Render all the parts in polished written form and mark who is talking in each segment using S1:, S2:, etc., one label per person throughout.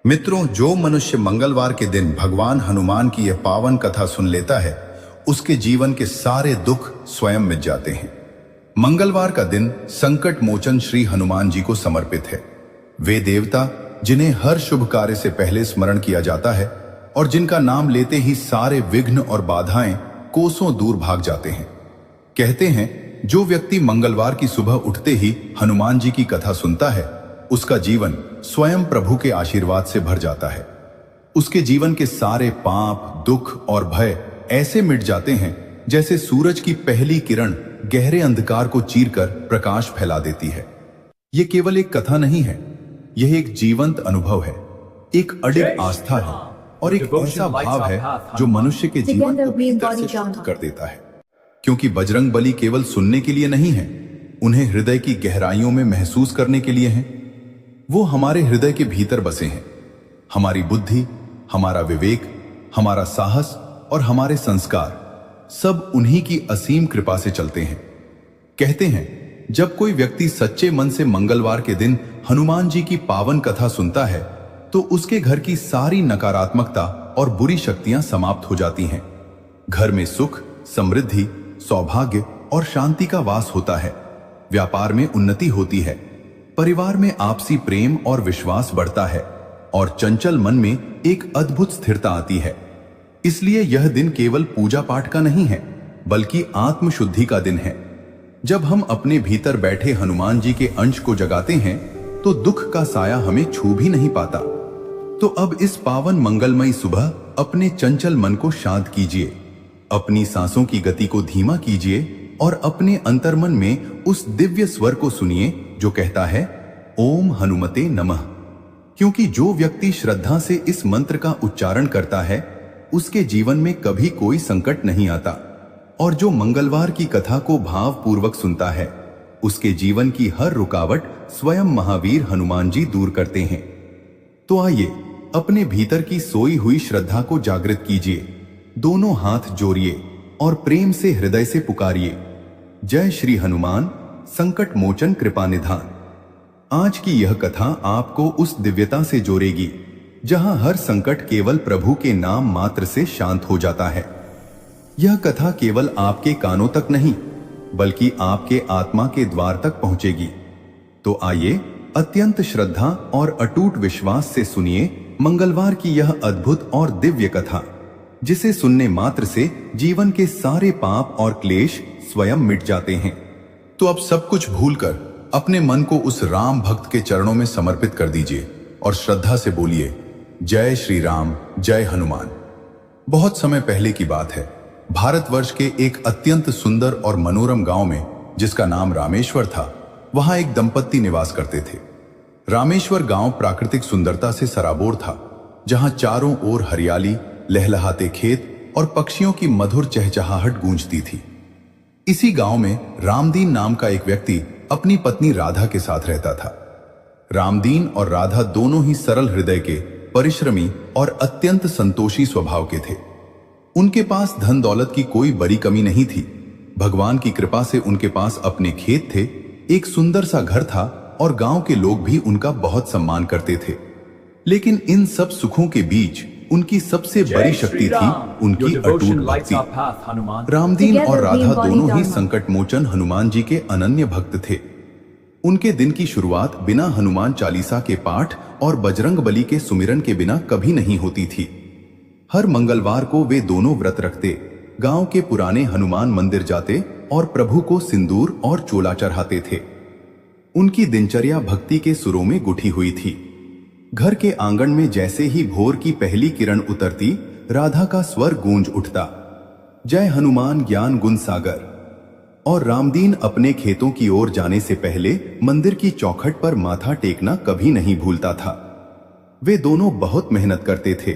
S1: मित्रों, जो मनुष्य मंगलवार के दिन भगवान हनुमान की यह पावन कथा सुन लेता है, उसके जीवन के सारे दुख स्वयं मिट जाते हैं। मंगलवार का दिन संकट मोचन श्री हनुमान जी को समर्पित है। वे देवता जिन्हें हर शुभ कार्य से पहले स्मरण किया जाता है और जिनका नाम लेते ही सारे विघ्न और बाधाएं कोसों दूर भाग जाते हैं। कहते हैं, जो व्यक्ति मंगलवार की सुबह उठते ही हनुमान जी की कथा सुनता है, उसका जीवन स्वयं प्रभु के आशीर्वाद से भर जाता है। उसके जीवन के सारे पाप, दुख और भय ऐसे मिट जाते हैं जैसे सूरज की पहली किरण गहरे अंधकार को चीरकर प्रकाश फैला देती है। यह केवल एक कथा नहीं है, यह एक जीवंत अनुभव है, एक अडिग आस्था है और एक ऐसा भाव है जो मनुष्य के जीवन को भीतर से शुद्ध कर देता है। क्योंकि बजरंग बली केवल सुनने के लिए नहीं है, उन्हें हृदय की गहराइयों में महसूस करने के लिए हैं। वो हमारे हृदय के भीतर बसे हैं। हमारी बुद्धि, हमारा विवेक, हमारा साहस और हमारे संस्कार सब उन्हीं की असीम कृपा से चलते हैं। कहते हैं, जब कोई व्यक्ति सच्चे मन से मंगलवार के दिन हनुमान जी की पावन कथा सुनता है, तो उसके घर की सारी नकारात्मकता और बुरी शक्तियां समाप्त हो जाती हैं। घर में सुख, समृद्धि, सौभाग्य और शांति का वास होता है। व्यापार में उन्नति होती है, परिवार में आपसी प्रेम और विश्वास बढ़ता है और चंचल मन में एक अद्भुत स्थिरता आती है। इसलिए यह दिन केवल पूजा पाठ का नहीं है, बल्कि आत्मशुद्धि का दिन है। जब हम अपने भीतर बैठे हनुमान जी के अंश को जगाते हैं, तो दुख का साया हमें छू भी नहीं पाता। तो अब इस पावन मंगलमयी सुबह अपने चंचल मन को शांत कीजिए, अपनी सांसों की गति को धीमा कीजिए और अपने अंतर्मन में उस दिव्य स्वर को सुनिए जो कहता है, ओम हनुमते नमः। क्योंकि जो व्यक्ति श्रद्धा से इस मंत्र का उच्चारण करता है, उसके जीवन में कभी कोई संकट नहीं आता, और जो मंगलवार की कथा को भावपूर्वक सुनता है, उसके जीवन की हर रुकावट स्वयं महावीर हनुमान जी दूर करते हैं। तो आइए अपने भीतर की सोई हुई श्रद्धा को जागृत कीजिए, दोनों हाथ जोड़िए और प्रेम से हृदय से पुकारिए, जय श्री हनुमान, संकट मोचन कृपा निधान। आज की यह कथा आपको उस दिव्यता से जोड़ेगी जहां हर संकट केवल प्रभु के नाम मात्र से शांत हो जाता है। यह कथा केवल आपके कानों तक नहीं, बल्कि आपके आत्मा के द्वार तक पहुंचेगी। तो आइए अत्यंत श्रद्धा और अटूट विश्वास से सुनिए मंगलवार की यह अद्भुत और दिव्य कथा, जिसे सुनने मात्र से जीवन के सारे पाप और क्लेश स्वयं मिट जाते हैं। तो अब सब कुछ भूलकर अपने मन को उस राम भक्त के चरणों में समर्पित कर दीजिए और श्रद्धा से बोलिए, जय श्री राम, जय हनुमान। बहुत समय पहले की बात है, भारतवर्ष के एक अत्यंत सुंदर और मनोरम गांव में, जिसका नाम रामेश्वर था, वहां एक दंपत्ति निवास करते थे। रामेश्वर गांव प्राकृतिक सुंदरता से सराबोर था, जहां चारों ओर हरियाली, लहलहाते खेत और पक्षियों की मधुर चहचहाहट गूंजती थी। इसी गांव में रामदीन नाम का एक व्यक्ति अपनी पत्नी राधा के साथ रहता था। रामदीन और राधा दोनों ही सरल हृदय के, परिश्रमी और अत्यंत संतोषी स्वभाव के थे। उनके पास धन दौलत की कोई बड़ी कमी नहीं थी। भगवान की कृपा से उनके पास अपने खेत थे, एक सुंदर सा घर था और गांव के लोग भी उनका बहुत सम्मान करते थे। लेकिन इन सब सुखों के बीच उनकी सबसे बड़ी शक्ति थी उनकी अटूट भक्ति। रामदीन और राधा दोनों ही संकट मोचन हनुमान जी के अनन्य भक्त थे। उनके दिन की शुरुआत बिना हनुमान चालीसा के पाठ और बजरंग बली के सुमिरन के बिना कभी नहीं होती थी। हर मंगलवार को वे दोनों व्रत रखते, गांव के पुराने हनुमान मंदिर जाते और प्रभु को सिंदूर और चोला चढ़ाते थे। उनकी दिनचर्या भक्ति के सुरों में गुठी हुई थी। घर के आंगन में जैसे ही भोर की पहली किरण उतरती, राधा का स्वर गूंज उठता, जय हनुमान ज्ञान गुण सागर। और रामदीन अपने खेतों की ओर जाने से पहले मंदिर की चौखट पर माथा टेकना कभी नहीं भूलता था। वे दोनों बहुत मेहनत करते थे।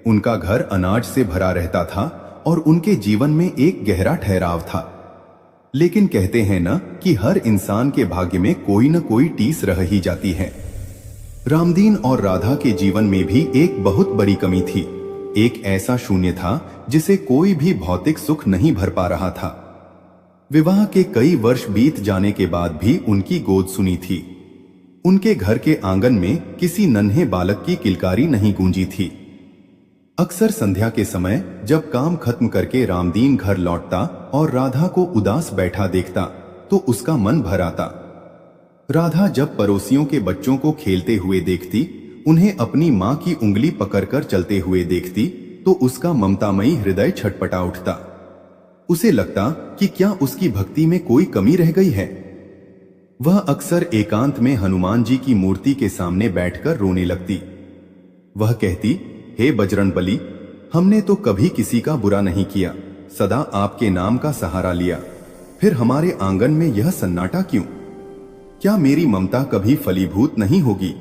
S1: उनका घर अनाज से भरा रहता था और उनके जीवन में एक गहरा ठहराव था। लेकिन कहते हैं ना कि हर इंसान के भाग्य में कोई न कोई टीस रह ही जाती है। रामदीन और राधा के जीवन में भी एक बहुत बड़ी कमी थी। एक ऐसा शून्य था जिसे कोई भी भौतिक सुख नहीं भर पा रहा था। विवाह के कई वर्ष बीत जाने के बाद भी उनकी गोद सुनी थी।
S2: उनके घर के आंगन में किसी नन्हे बालक की किलकारी नहीं गूंजी थी। अक्सर संध्या के समय जब काम खत्म करके रामदीन घर लौटता और राधा को उदास बैठा देखता तो उसका मन भर आता। राधा जब पड़ोसियों के बच्चों को खेलते हुए देखती, उन्हें अपनी मां की उंगली पकड़कर चलते हुए देखती तो उसका ममतामयी हृदय छटपटा उठता। उसे लगता कि क्या उसकी भक्ति में कोई कमी रह गई है। वह अक्सर एकांत में हनुमान जी की मूर्ति के सामने बैठकर रोने लगती। वह कहती, हे बजरंगबली, हमने तो कभी किसी का बुरा नहीं किया, सदा आपके नाम का सहारा लिया, फिर हमारे आंगन में यह सन्नाटा क्यों? क्या मेरी ममता कभी फलीभूत नहीं होगी?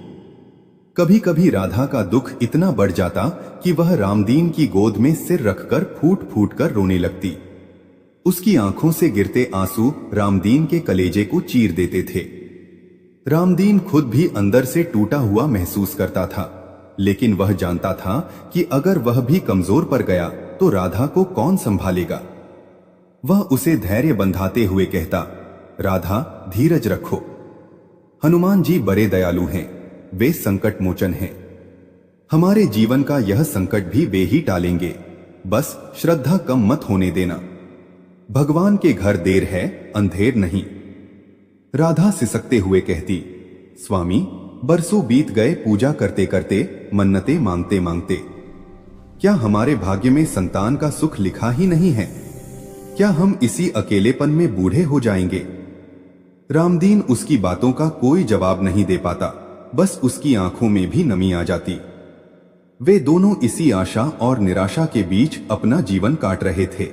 S2: कभी कभी राधा का दुख इतना बढ़ जाता कि वह रामदीन की गोद में सिर रखकर फूट फूट कर रोने लगती। उसकी आंखों से गिरते आंसू रामदीन के कलेजे को चीर देते थे। रामदीन खुद भी अंदर से टूटा हुआ महसूस करता था, लेकिन वह जानता था कि अगर वह भी कमजोर पड़ गया तो राधा को कौन संभालेगा। वह उसे धैर्य बंधाते हुए कहता, राधा धीरज रखो, हनुमान जी बड़े दयालु हैं, वे संकट मोचन हैं। हमारे जीवन का यह संकट भी वे ही टालेंगे, बस श्रद्धा कम मत होने देना। भगवान के घर देर है, अंधेर नहीं। राधा सिसकते हुए कहती, स्वामी बरसों बीत गए पूजा करते करते, मन्नतें मांगते मांगते। क्या हमारे भाग्य में संतान का सुख लिखा ही नहीं है? क्या हम इसी अकेलेपन में बूढ़े हो जाएंगे? रामदीन उसकी बातों का कोई जवाब नहीं दे पाता, बस उसकी आंखों में भी नमी आ जाती। वे दोनों इसी आशा और निराशा के बीच अपना जीवन काट रहे थे।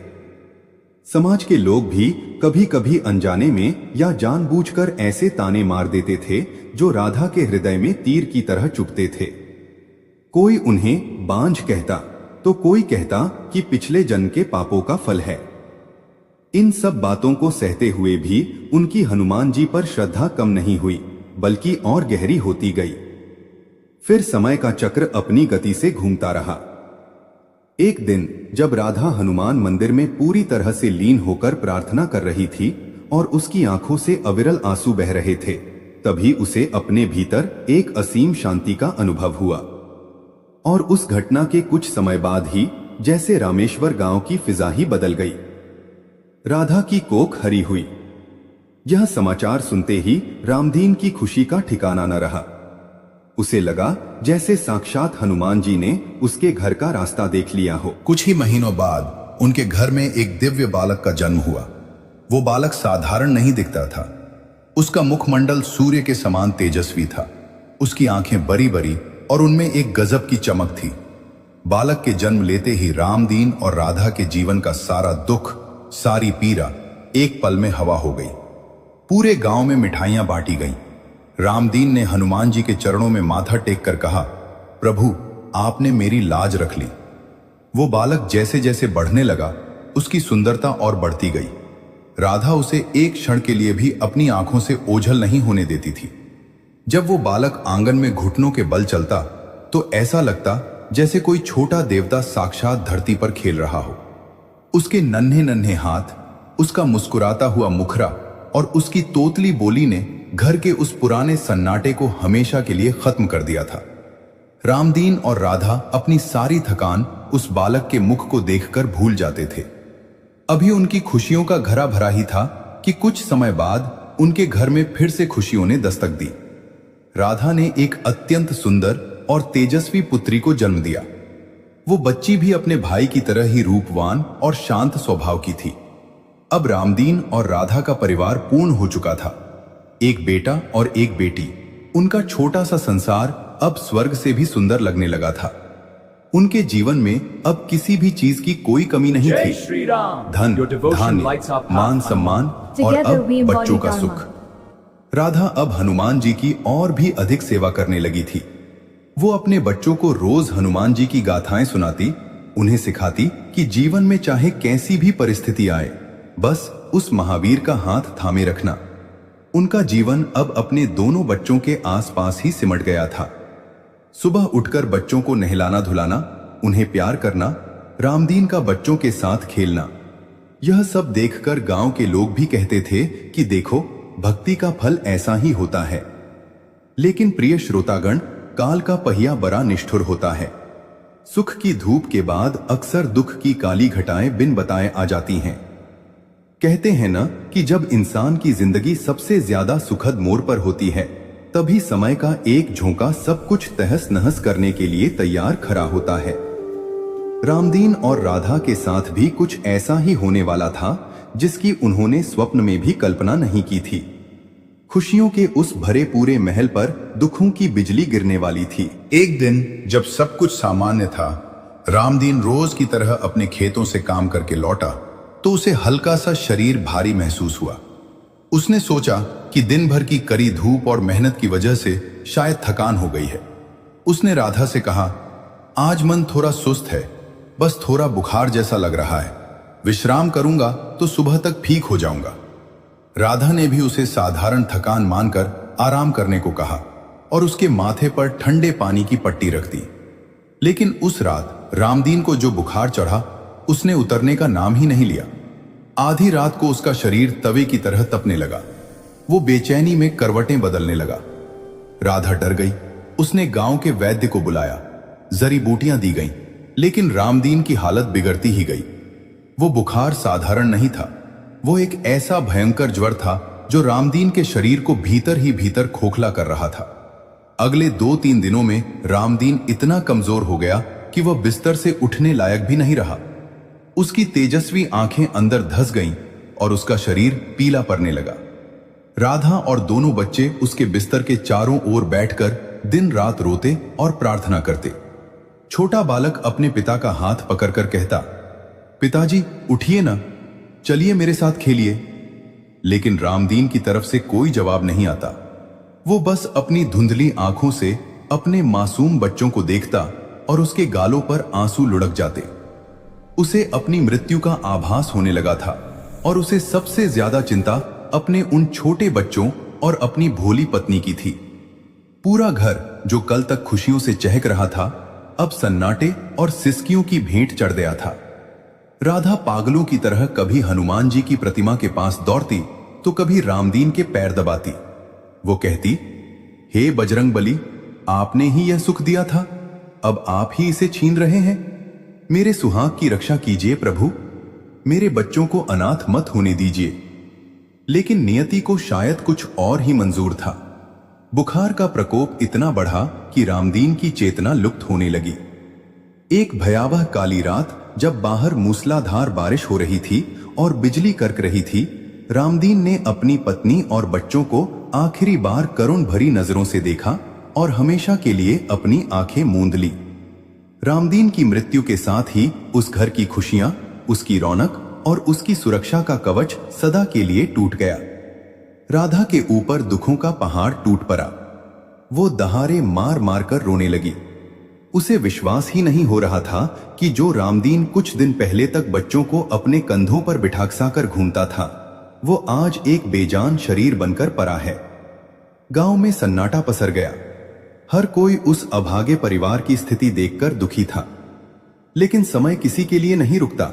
S2: समाज के लोग भी कभी कभी अनजाने में या जानबूझकर ऐसे ताने मार देते थे जो राधा के हृदय में तीर की तरह चुभते थे। कोई उन्हें बांझ कहता तो कोई कहता कि पिछले जन्म के पापों का फल है। इन सब बातों को सहते हुए भी उनकी हनुमान जी पर श्रद्धा कम नहीं हुई, बल्कि और गहरी होती गई। फिर समय का चक्र अपनी गति से घूमता रहा। एक दिन जब राधा हनुमान मंदिर में पूरी तरह से लीन होकर प्रार्थना कर रही थी और उसकी आंखों से अविरल आंसू बह रहे थे, तभी उसे अपने भीतर एक असीम शांति का अनुभव हुआ। और उस घटना के कुछ समय बाद ही जैसे रामेश्वर गांव की फिजा ही बदल गई। राधा की कोख हरी हुई। यह समाचार सुनते ही रामदीन की खुशी का ठिकाना न रहा। उसे लगा जैसे साक्षात हनुमान जी ने उसके घर का रास्ता देख लिया हो।
S1: कुछ ही महीनों बाद उनके घर में एक दिव्य बालक का जन्म हुआ। वो बालक साधारण नहीं दिखता था। उसका मुखमंडल सूर्य के समान तेजस्वी था। उसकी आंखें बड़ी बड़ी और उनमें एक गजब की चमक थी। बालक के जन्म लेते ही रामदीन और राधा के जीवन का सारा दुख, सारी पीड़ा एक पल में हवा हो गई। पूरे गांव में मिठाइयां बांटी गईं। रामदीन ने हनुमान जी के चरणों में माथा टेक कर कहा, प्रभु आपने मेरी लाज रख ली। वो बालक जैसे जैसे बढ़ने लगा, उसकी सुंदरता और बढ़ती गई। राधा उसे एक क्षण के लिए भी अपनी आंखों से ओझल नहीं होने देती थी। जब वो बालक आंगन में घुटनों के बल चलता तो ऐसा लगता जैसे कोई छोटा देवता साक्षात धरती पर खेल रहा हो। उसके नन्हे नन्हे हाथ, उसका मुस्कुराता हुआ मुखरा और उसकी तोतली बोली ने घर के उस पुराने सन्नाटे को हमेशा के लिए खत्म कर दिया था। रामदीन और राधा अपनी सारी थकान उस बालक के मुख को देखकर भूल जाते थे। अभी उनकी खुशियों का घरा भरा ही था कि कुछ समय बाद उनके घर में फिर से खुशियों ने दस्तक दी। राधा ने एक अत्यंत सुंदर और तेजस्वी पुत्री को जन्म दिया। वो बच्ची भी अपने भाई की तरह ही रूपवान और शांत स्वभाव की थी। अब रामदीन और राधा का परिवार पूर्ण हो चुका था। एक बेटा और एक बेटी। उनका छोटा सा संसार अब स्वर्ग से भी सुंदर लगने लगा था। उनके जीवन में अब किसी भी चीज की कोई कमी नहीं थी। धन, धान्य, मान सम्मान और अब बच्चों का सुख। राधा अब हनुमान जी की और भी अधिक सेवा करने लगी थी। वो अपने बच्चों को रोज हनुमान जी की गाथाएं सुनाती, उन्हें सिखाती कि जीवन में चाहे कैसी भी परिस्थिति आए, बस उस महावीर का हाथ थामे रखना। उनका जीवन अब अपने दोनों बच्चों के आसपास ही सिमट गया था। सुबह उठकर बच्चों को नहलाना धुलाना, उन्हें प्यार करना, रामदीन का बच्चों के साथ खेलना, यह सब देखकर गांव के लोग भी कहते थे कि देखो, भक्ति का फल ऐसा ही होता है।
S2: लेकिन प्रिय श्रोतागण, काल का पहिया बड़ा निष्ठुर होता है। सुख की धूप के बाद अक्सर दुख की काली घटाएं बिन बताए आ जाती हैं। कहते हैं ना कि जब इंसान की जिंदगी सबसे ज्यादा सुखद मोड़ पर होती है, तभी समय का एक झोंका सब कुछ तहस नहस करने के लिए तैयार खड़ा होता है। रामदीन और राधा के साथ भी कुछ ऐसा ही होने वाला था, जिसकी उन्होंने स्वप्न में भी कल्पना नहीं की थी। खुशियों के उस भरे पूरे महल पर दुखों की बिजली गिरने वाली थी।
S1: एक दिन जब सब कुछ सामान्य था, रामदीन रोज की तरह अपने खेतों से काम करके लौटा तो उसे हल्का सा शरीर भारी महसूस हुआ। उसने सोचा कि दिन भर की कड़ी धूप और मेहनत की वजह से शायद थकान हो गई है। उसने राधा से कहा, आज मन थोड़ा सुस्त है, बस थोड़ा बुखार जैसा लग रहा है, विश्राम करूंगा तो सुबह तक ठीक हो जाऊंगा। राधा ने भी उसे साधारण थकान मानकर आराम करने को कहा और उसके माथे पर ठंडे पानी की पट्टी रख दी। लेकिन उस रात रामदीन को जो बुखार चढ़ा, उसने उतरने का नाम ही नहीं लिया। आधी रात को उसका शरीर तवे की तरह तपने लगा। वो बेचैनी में करवटें बदलने लगा। राधा डर गई। उसने गांव के वैद्य को बुलाया, जड़ी बूटियां दी गईं, लेकिन रामदीन की हालत बिगड़ती ही गई। वो बुखार साधारण नहीं था, वो एक ऐसा भयंकर ज्वर था जो रामदीन के शरीर को भीतर ही भीतर खोखला कर रहा था। अगले 2-3 दिनों में रामदीन इतना कमजोर हो गया कि वह बिस्तर से उठने लायक भी नहीं रहा। उसकी तेजस्वी आंखें अंदर धंस गईं और उसका शरीर पीला पड़ने लगा। राधा और दोनों बच्चे उसके बिस्तर के चारों ओर बैठकर दिन रात रोते और प्रार्थना करते। छोटा बालक अपने पिता का हाथ पकड़कर कहता, पिताजी उठिए ना, चलिए मेरे साथ खेलिए। लेकिन रामदीन की तरफ से कोई जवाब नहीं आता। वो बस अपनी धुंधली आंखों से अपने मासूम बच्चों को देखता और उसके गालों पर आंसू लुढ़क जाते। उसे अपनी मृत्यु का आभास होने लगा था और उसे सबसे ज्यादा चिंता अपने उन छोटे बच्चों और अपनी भोली पत्नी की थी। पूरा घर जो कल तक खुशियों से चहक रहा था, अब सन्नाटे और सिसकियों की भेंट चढ़ गया था। राधा पागलों की तरह कभी हनुमान जी की प्रतिमा के पास दौड़ती तो कभी रामदीन के पैर दबाती। वो कहती, हे बजरंगबली, आपने ही यह सुख दिया था, अब आप ही इसे छीन रहे हैं। मेरे सुहाग की रक्षा कीजिए प्रभु, मेरे बच्चों को अनाथ मत होने दीजिए। लेकिन नियति को शायद कुछ और ही मंजूर था। बुखार का प्रकोप इतना बढ़ा कि रामदीन की चेतना लुप्त होने लगी। एक भयावह काली रात जब बाहर मूसलाधार बारिश हो रही थी और बिजली करक रही थी, रामदीन ने अपनी पत्नी और बच्चों को आखिरी बार करुण भरी नजरों से देखा और हमेशा के लिए अपनी आंखें मूंद ली। रामदीन की मृत्यु के साथ ही उस घर की खुशियां, उसकी रौनक और उसकी सुरक्षा का कवच सदा के लिए टूट गया। राधा के ऊपर दुखों का पहाड़ टूट पड़ा। वो दहाड़े मार मार कर रोने लगी। उसे विश्वास ही नहीं हो रहा था कि जो रामदीन कुछ दिन पहले तक बच्चों को अपने कंधों पर बिठाकर घूमता था, वो आज एक बेजान शरीर बनकर पड़ा है। गांव में सन्नाटा पसर गया। हर कोई उस अभागे परिवार की स्थिति देखकर दुखी था। लेकिन समय किसी के लिए नहीं रुकता।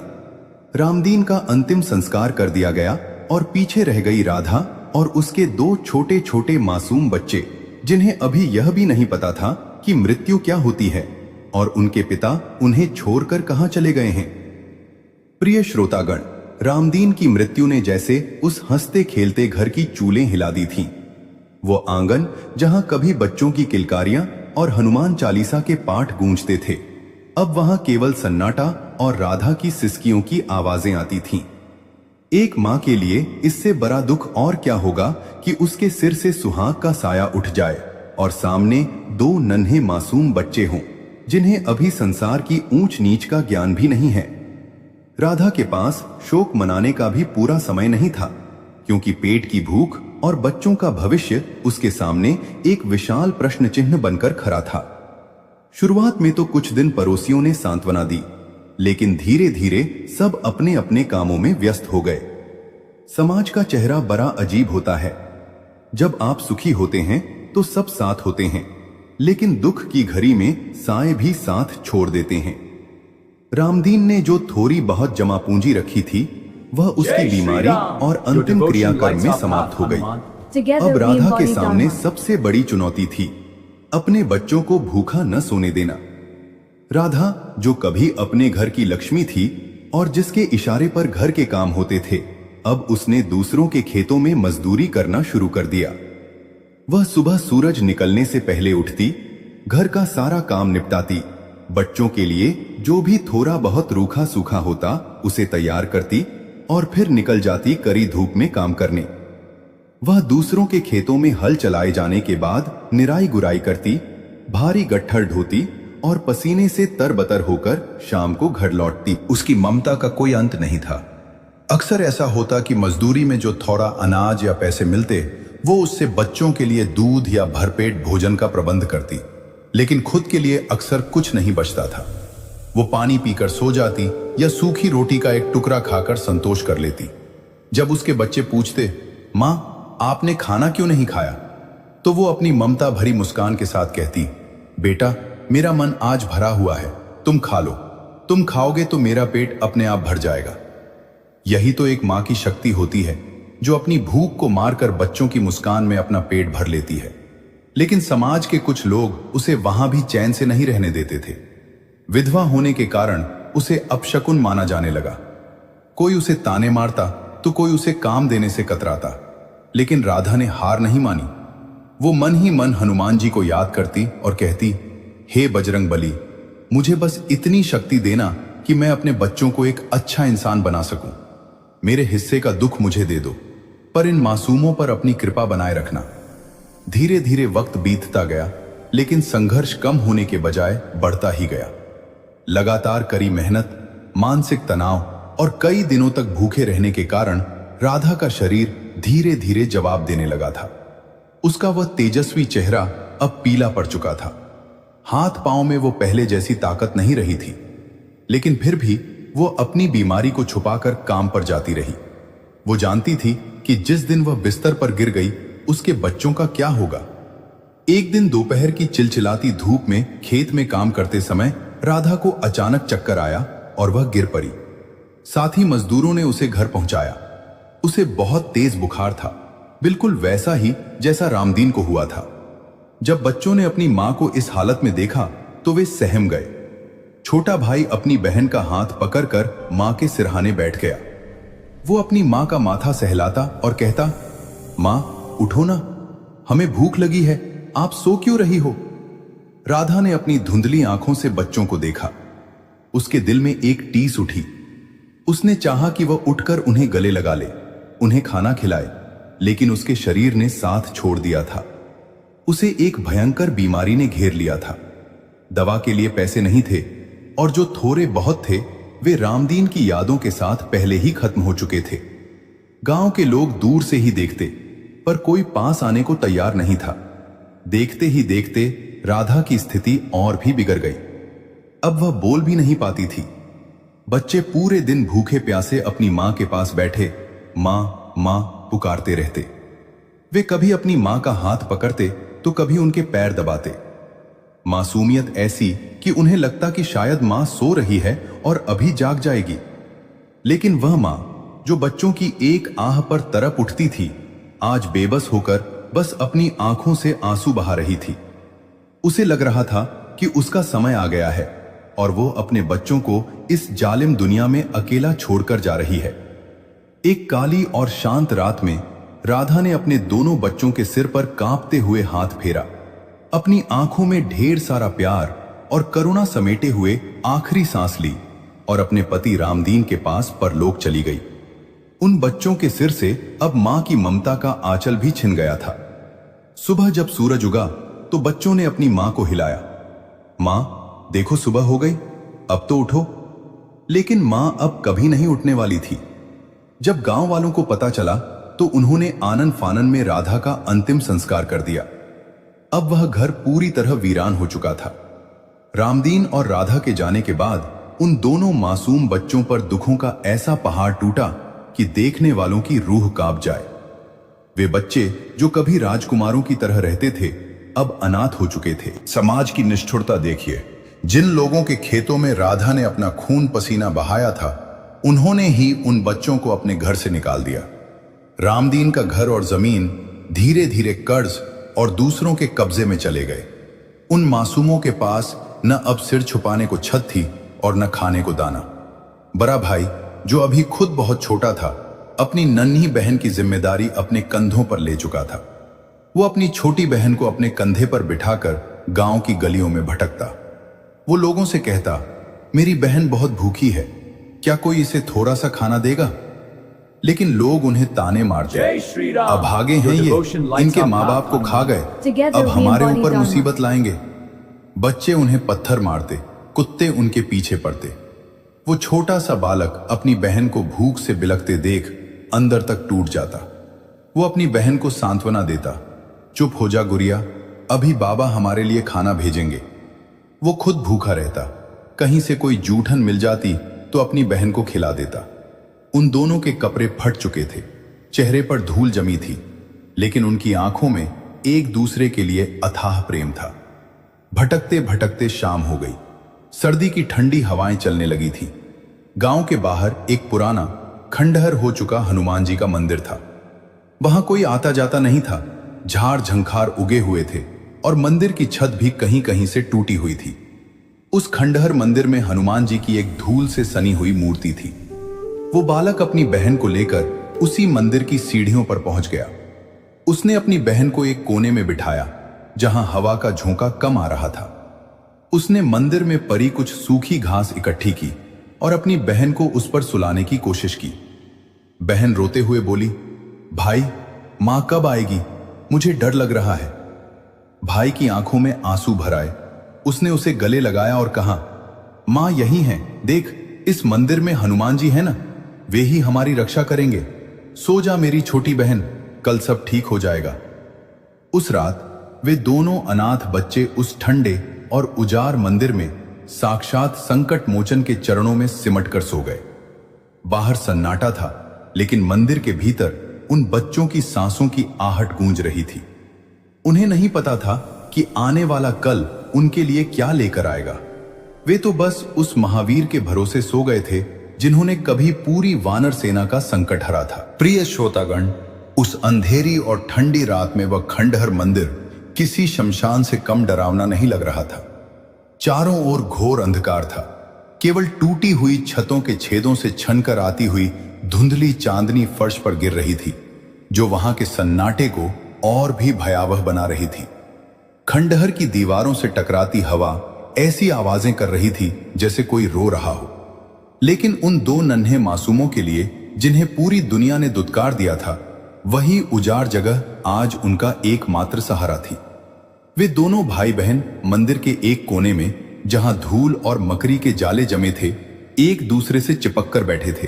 S1: रामदीन का अंतिम संस्कार कर दिया गया और पीछे रह गई राधा और उसके 2 छोटे छोटे मासूम बच्चे, जिन्हें अभी यह भी नहीं पता था कि मृत्यु क्या होती है और उनके पिता उन्हें छोड़कर कहां चले गए हैं। प्रिय श्रोतागण, रामदीन की मृत्यु ने जैसे उस हंसते खेलते घर की चूलें हिला दी थीं। वो आंगन जहां कभी बच्चों की किलकारियां और हनुमान चालीसा के पाठ गूंजते थे, अब वहां केवल सन्नाटा और राधा की सिसकियों की आवाजें आती थीं। एक मां के लिए इससे बड़ा दुख और क्या होगा कि उसके सिर से सुहाग का साया उठ जाए और सामने 2 नन्हे मासूम बच्चे हों, जिन्हें अभी संसार की ऊंच नीच का ज्ञान भी नहीं है। राधा के पास शोक मनाने का भी पूरा समय नहीं था, क्योंकि पेट की भूख और बच्चों का भविष्य उसके सामने एक विशाल प्रश्न चिन्ह बनकर खड़ा था। शुरुआत में तो कुछ दिन पड़ोसियों ने सांत्वना दी, लेकिन धीरे धीरे सब अपने अपने कामों में व्यस्त हो गए। समाज का चेहरा बड़ा अजीब होता है। जब आप सुखी होते हैं तो सब साथ होते हैं, लेकिन दुख की घड़ी में साए भी साथ छोड़ देते हैं। रामदीन ने जो थोड़ी बहुत जमा पूंजी रखी थी, वह उसकी बीमारी और अंतिम क्रियाकर्म में समाप्त हो गई।
S3: Together
S2: अब
S3: we
S2: राधा के
S3: embody
S2: सामने
S3: Dharma.
S2: सबसे बड़ी चुनौती थी अपने बच्चों को भूखा न सोने देना। राधा, जो कभी अपने घर की लक्ष्मी थी और जिसके इशारे पर घर के काम होते थे, अब उसने दूसरों के खेतों में मजदूरी करना शुरू कर दिया। वह सुबह सूरज निकलने से पहले उठती, घर का सारा काम निपटाती, बच्चों के लिए जो भी थोड़ा बहुत रूखा सूखा होता उसे तैयार करती और फिर निकल जाती कड़ी धूप में काम करने। वह दूसरों के खेतों में हल चलाए जाने के बाद निराई गुराई करती, भारी गट्ठर ढोती और पसीने से तरबतर होकर शाम को घर लौटती।
S1: उसकी ममता का कोई अंत नहीं था। अक्सर ऐसा होता कि मजदूरी में जो थोड़ा अनाज या पैसे मिलते, वो उससे बच्चों के लिए दूध या भरपेट भोजन का प्रबंध करती, लेकिन खुद के लिए अक्सर कुछ नहीं बचता था। वो पानी पीकर सो जाती या सूखी रोटी का एक टुकड़ा खाकर संतोष कर लेती। जब उसके बच्चे पूछते, माँ आपने खाना क्यों नहीं खाया, तो वो अपनी ममता भरी मुस्कान के साथ कहती, बेटा मेरा मन आज भरा हुआ है, तुम खा लो, तुम खाओगे तो मेरा पेट अपने आप भर जाएगा। यही तो एक माँ की शक्ति होती है, जो अपनी भूख को मारकर बच्चों की मुस्कान में अपना पेट भर लेती है। लेकिन समाज के कुछ लोग उसे वहां भी चैन से नहीं रहने देते थे। विधवा होने के कारण उसे अपशकुन माना जाने लगा। कोई उसे ताने मारता तो कोई उसे काम देने से कतराता, लेकिन राधा ने हार नहीं मानी। वो मन ही मन हनुमान जी को याद करती और कहती, हे बजरंग बली, मुझे बस इतनी शक्ति देना कि मैं अपने बच्चों को एक अच्छा इंसान बना सकूं। मेरे हिस्से का दुख मुझे दे दो, पर इन मासूमों पर अपनी कृपा बनाए रखना। धीरे धीरे वक्त बीतता गया, लेकिन संघर्ष कम होने के बजाय बढ़ता ही गया। लगातार कड़ी मेहनत, मानसिक तनाव और कई दिनों तक भूखे रहने के कारण राधा का शरीर धीरे धीरे जवाब देने लगा था। उसका वह तेजस्वी चेहरा अब पीला पड़ चुका था। हाथ पांव में वो पहले जैसी ताकत नहीं रही थी, लेकिन फिर भी वो अपनी बीमारी को छुपाकर काम पर जाती रही। वो जानती थी कि जिस दिन वह बिस्तर पर गिर गई, उसके बच्चों का क्या होगा। एक दिन दोपहर की चिलचिलाती धूप में खेत में काम करते समय राधा को अचानक चक्कर आया और वह गिर पड़ी। साथ ही मजदूरों ने उसे घर पहुंचाया। उसे बहुत तेज बुखार था, बिल्कुल वैसा ही जैसा रामदीन को हुआ था। जब बच्चों ने अपनी मां को इस हालत में देखा तो वे सहम गए। छोटा भाई अपनी बहन का हाथ पकड़कर मां के सिरहाने बैठ गया। वो अपनी मां का माथा सहलाता और कहता, मां उठो ना, हमें भूख लगी है, आप सो क्यों रही हो। राधा ने अपनी धुंधली आंखों से बच्चों को देखा। उसके दिल में एक टीस उठी। उसने चाहा कि वह उठकर उन्हें गले लगा ले, उन्हें खाना खिलाए, लेकिन उसके शरीर ने साथ छोड़ दिया था। उसे एक भयंकर बीमारी ने घेर लिया था। दवा के लिए पैसे नहीं थे और जो थोड़े बहुत थे वे रामदीन की यादों के साथ पहले ही खत्म हो चुके थे। गांव के लोग दूर से ही देखते, पर कोई पास आने को तैयार नहीं था। देखते ही देखते राधा की स्थिति और भी बिगड़ गई। अब वह बोल भी नहीं पाती थी। बच्चे पूरे दिन भूखे प्यासे अपनी मां के पास बैठे मां मां पुकारते रहते। वे कभी अपनी मां का हाथ पकड़ते तो कभी उनके पैर दबाते। मासूमियत ऐसी कि उन्हें लगता कि शायद मां सो रही है और अभी जाग जाएगी। लेकिन वह मां जो बच्चों की एक आह पर तरप उठती थी, आज बेबस होकर बस अपनी आंखों से आंसू बहा रही थी। उसे लग रहा था कि उसका समय आ गया है और वो अपने बच्चों को इस जालिम दुनिया में अकेला छोड़कर जा रही है। एक काली और शांत रात में राधा ने अपने दोनों बच्चों के सिर पर कांपते हुए हाथ फेरा। अपनी आंखों में ढेर सारा प्यार और करुणा समेटे हुए आखिरी सांस ली और अपने पति रामदीन के पास परलोक चली गई। उन बच्चों के सिर से अब मां की ममता का आंचल भी छिन गया था। सुबह जब सूरज उगा तो बच्चों ने अपनी मां को हिलाया। मां देखो सुबह हो गई, अब तो उठो। लेकिन मां अब कभी नहीं उठने वाली थी। जब गांव वालों को पता चला तो उन्होंने आनन फानन में राधा का अंतिम संस्कार कर दिया। अब वह घर पूरी तरह वीरान हो चुका था। रामदीन और राधा के जाने के बाद उन दोनों मासूम बच्चों पर दुखों का ऐसा पहाड़ टूटा कि देखने वालों की रूह कांप जाए। वे बच्चे जो कभी राजकुमारों की तरह रहते थे, अब अनाथ हो चुके थे। समाज की निष्ठुरता देखिए। जिन लोगों के खेतों में राधा ने अपना खून पसीना बहाया था, उन्होंने ही उन बच्चों को अपने घर से निकाल दिया। रामदीन का घर और जमीन धीरे धीरे कर्ज और दूसरों के कब्जे में चले गए। उन मासूमों के पास न अब सिर छुपाने को छत थी और न खाने को दाना। बड़ा भाई, जो अभी खुद बहुत छोटा था, अपनी नन्ही बहन की जिम्मेदारी अपने कंधों पर ले चुका था। वो अपनी छोटी बहन को अपने कंधे पर बिठाकर गांव की गलियों में भटकता। वो लोगों से कहता, मेरी बहन बहुत भूखी है, क्या कोई इसे थोड़ा सा खाना देगा? लेकिन लोग उन्हें ताने मारते, अभागे हैं ये, इनके माँ बाप को खा गए, अब हमारे ऊपर मुसीबत लाएंगे। बच्चे उन्हें पत्थर मारते, कुत्ते उनके पीछे पड़ते। वो छोटा सा बालक अपनी बहन को भूख से बिलखते देख अंदर तक टूट जाता। वो अपनी बहन को सांत्वना देता, चुप हो जा गुड़िया, अभी बाबा हमारे लिए खाना भेजेंगे। वो खुद भूखा रहता, कहीं से कोई जूठन मिल जाती तो अपनी बहन को खिला देता। उन दोनों के कपड़े फट चुके थे, चेहरे पर धूल जमी थी, लेकिन उनकी आंखों में एक दूसरे के लिए अथाह प्रेम था। भटकते भटकते शाम हो गई। सर्दी की ठंडी हवाएं चलने लगी थी। गांव के बाहर एक पुराना खंडहर हो चुका हनुमान जी का मंदिर था। वहां कोई आता जाता नहीं था। झाड़ झंखार उगे हुए थे और मंदिर की छत भी कहीं कहीं से टूटी हुई थी। उस खंडहर मंदिर में हनुमान जी की एक धूल से सनी हुई मूर्ति थी। वो बालक अपनी बहन को लेकर उसी मंदिर की सीढ़ियों पर पहुंच गया। उसने अपनी बहन को एक कोने में बिठाया जहां हवा का झोंका कम आ रहा था। उसने मंदिर में पड़ी कुछ सूखी घास इकट्ठी की और अपनी बहन को उस पर सुलाने की कोशिश की। बहन रोते हुए बोली, भाई, मां कब आएगी? मुझे डर लग रहा है। भाई की आंखों में आंसू भर आए। उसने उसे गले लगाया और कहा, मां यही हैं, देख, इस मंदिर में हनुमान जी हैं ना, वे ही हमारी रक्षा करेंगे। सो जा मेरी छोटी बहन, कल सब ठीक हो जाएगा। उस रात वे दोनों अनाथ बच्चे उस ठंडे और उजाड़ मंदिर में साक्षात संकट मोचन के चरणों में सिमट कर सो गए। बाहर सन्नाटा था, लेकिन मंदिर के भीतर उन बच्चों की सांसों की आहट गूंज रही थी। उन्हें नहीं पता था कि आने वाला कल उनके लिए क्या लेकर आएगा। वे तो बस उस महावीर के भरोसे सो गए थे जिन्होंने कभी पूरी वानर सेना का संकट हरा था। प्रिय श्रोतागण, उस अंधेरी और ठंडी रात में वह खंडहर मंदिर किसी शमशान से कम डरावना नहीं लग रहा था। चारों ओर घोर अंधकार था। केवल टूटी हुई छतों के छेदों से छनकर आती हुई धुंधली चांदनी फर्श पर गिर रही थी, जो वहां के सन्नाटे को और भी भयावह बना रही थी। खंडहर की दीवारों से टकराती हवा ऐसी आवाजें कर रही थी जैसे कोई रो रहा हो। लेकिन उन दो नन्हे मासूमों के लिए, जिन्हें पूरी दुनिया ने दुत्कार दिया था, वही उजाड़ जगह आज उनका एकमात्र सहारा थी। वे दोनों भाई बहन मंदिर के एक कोने में, जहां धूल और मकड़ी के जाले जमे थे, एक दूसरे से चिपक कर बैठे थे।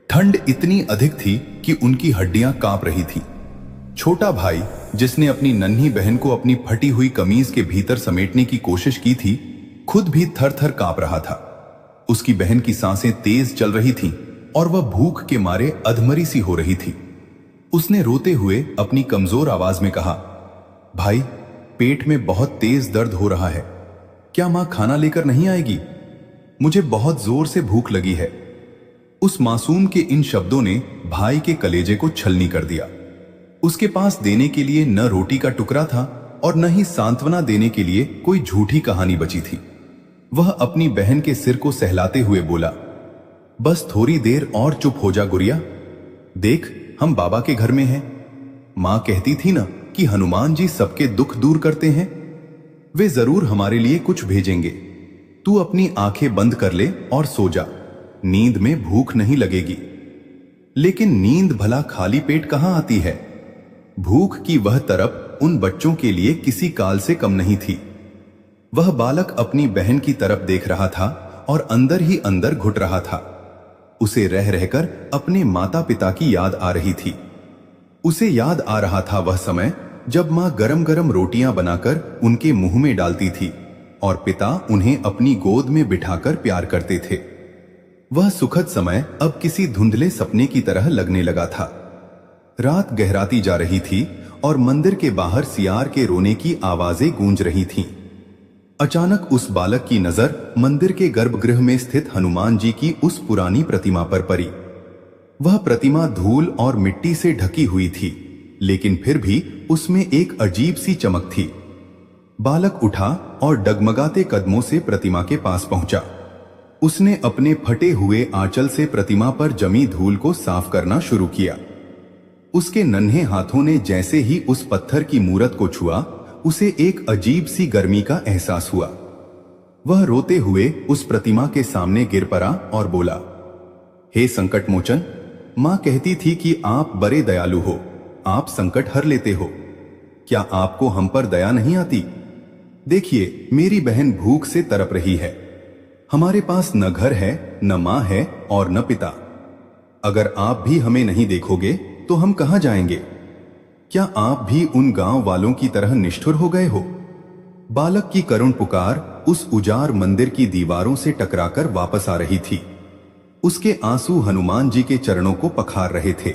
S1: ठंड इतनी अधिक थी कि उनकी हड्डियां कांप रही थी। छोटा भाई, जिसने अपनी नन्ही बहन को अपनी फटी हुई कमीज के भीतर समेटने की कोशिश की थी, खुद भी थर थर कांप रहा था। उसकी बहन की सांसें तेज चल रही थीं और वह भूख के मारे अधमरी सी हो रही थी। उसने रोते हुए अपनी कमजोर आवाज में कहा, भाई, पेट में बहुत तेज दर्द हो रहा है, क्या मां खाना लेकर नहीं आएगी? मुझे बहुत जोर से भूख लगी है। उस मासूम के इन शब्दों ने भाई के कलेजे को छलनी कर दिया। उसके पास देने के लिए न रोटी का टुकड़ा था और न ही सांत्वना देने के लिए कोई झूठी कहानी बची थी। वह अपनी बहन के सिर को सहलाते हुए बोला, बस थोड़ी देर और चुप हो जा गुड़िया, देख, हम बाबा के घर में हैं। मां कहती थी ना कि हनुमान जी सबके दुख दूर करते हैं, वे जरूर हमारे लिए कुछ भेजेंगे। तू अपनी आंखें बंद कर ले और सो जा, नींद में भूख नहीं लगेगी। लेकिन नींद भला खाली पेट कहां आती है? भूख की वह तरफ उन बच्चों के लिए किसी काल से कम नहीं थी। वह बालक अपनी बहन की तरफ देख रहा था और अंदर ही अंदर घुट रहा था। उसे रह रहकर अपने माता पिता की याद आ रही थी। उसे याद आ रहा था वह समय जब मां गरम गरम रोटियां बनाकर उनके मुंह में डालती थी और पिता उन्हें अपनी गोद में बिठाकर प्यार करते थे। वह सुखद समय अब किसी धुंधले सपने की तरह लगने लगा था। रात गहराती जा रही थी और मंदिर के बाहर सियार के रोने की आवाजें गूंज रही थीं। अचानक उस बालक की नजर मंदिर के गर्भगृह में स्थित हनुमान जी की उस पुरानी प्रतिमा पर पड़ी। वह प्रतिमा धूल और मिट्टी से ढकी हुई थी,
S2: लेकिन फिर भी उसमें एक अजीब सी चमक थी। बालक उठा और डगमगाते कदमों से प्रतिमा के पास पहुंचा। उसने अपने फटे हुए आंचल से प्रतिमा पर जमी धूल को साफ करना शुरू किया। उसके नन्हे हाथों ने जैसे ही उस पत्थर की मूरत को छुआ, उसे एक अजीब सी गर्मी का एहसास हुआ। वह रोते हुए उस प्रतिमा के सामने गिर पड़ा और बोला, हे संकट मोचन, मां कहती थी कि आप बड़े दयालु हो, आप संकट हर लेते हो। क्या आपको हम पर दया नहीं आती? देखिए, मेरी बहन भूख से तड़प रही है। हमारे पास न घर है, न मां है और न पिता। अगर आप भी हमें नहीं देखोगे तो हम कहां जाएंगे? क्या आप भी उन गांव वालों की तरह निष्ठुर हो गए हो? बालक की करुण पुकार उस उजाड़ मंदिर की दीवारों से टकराकर वापस आ रही थी। उसके आंसू हनुमान जी के चरणों को पखार रहे थे।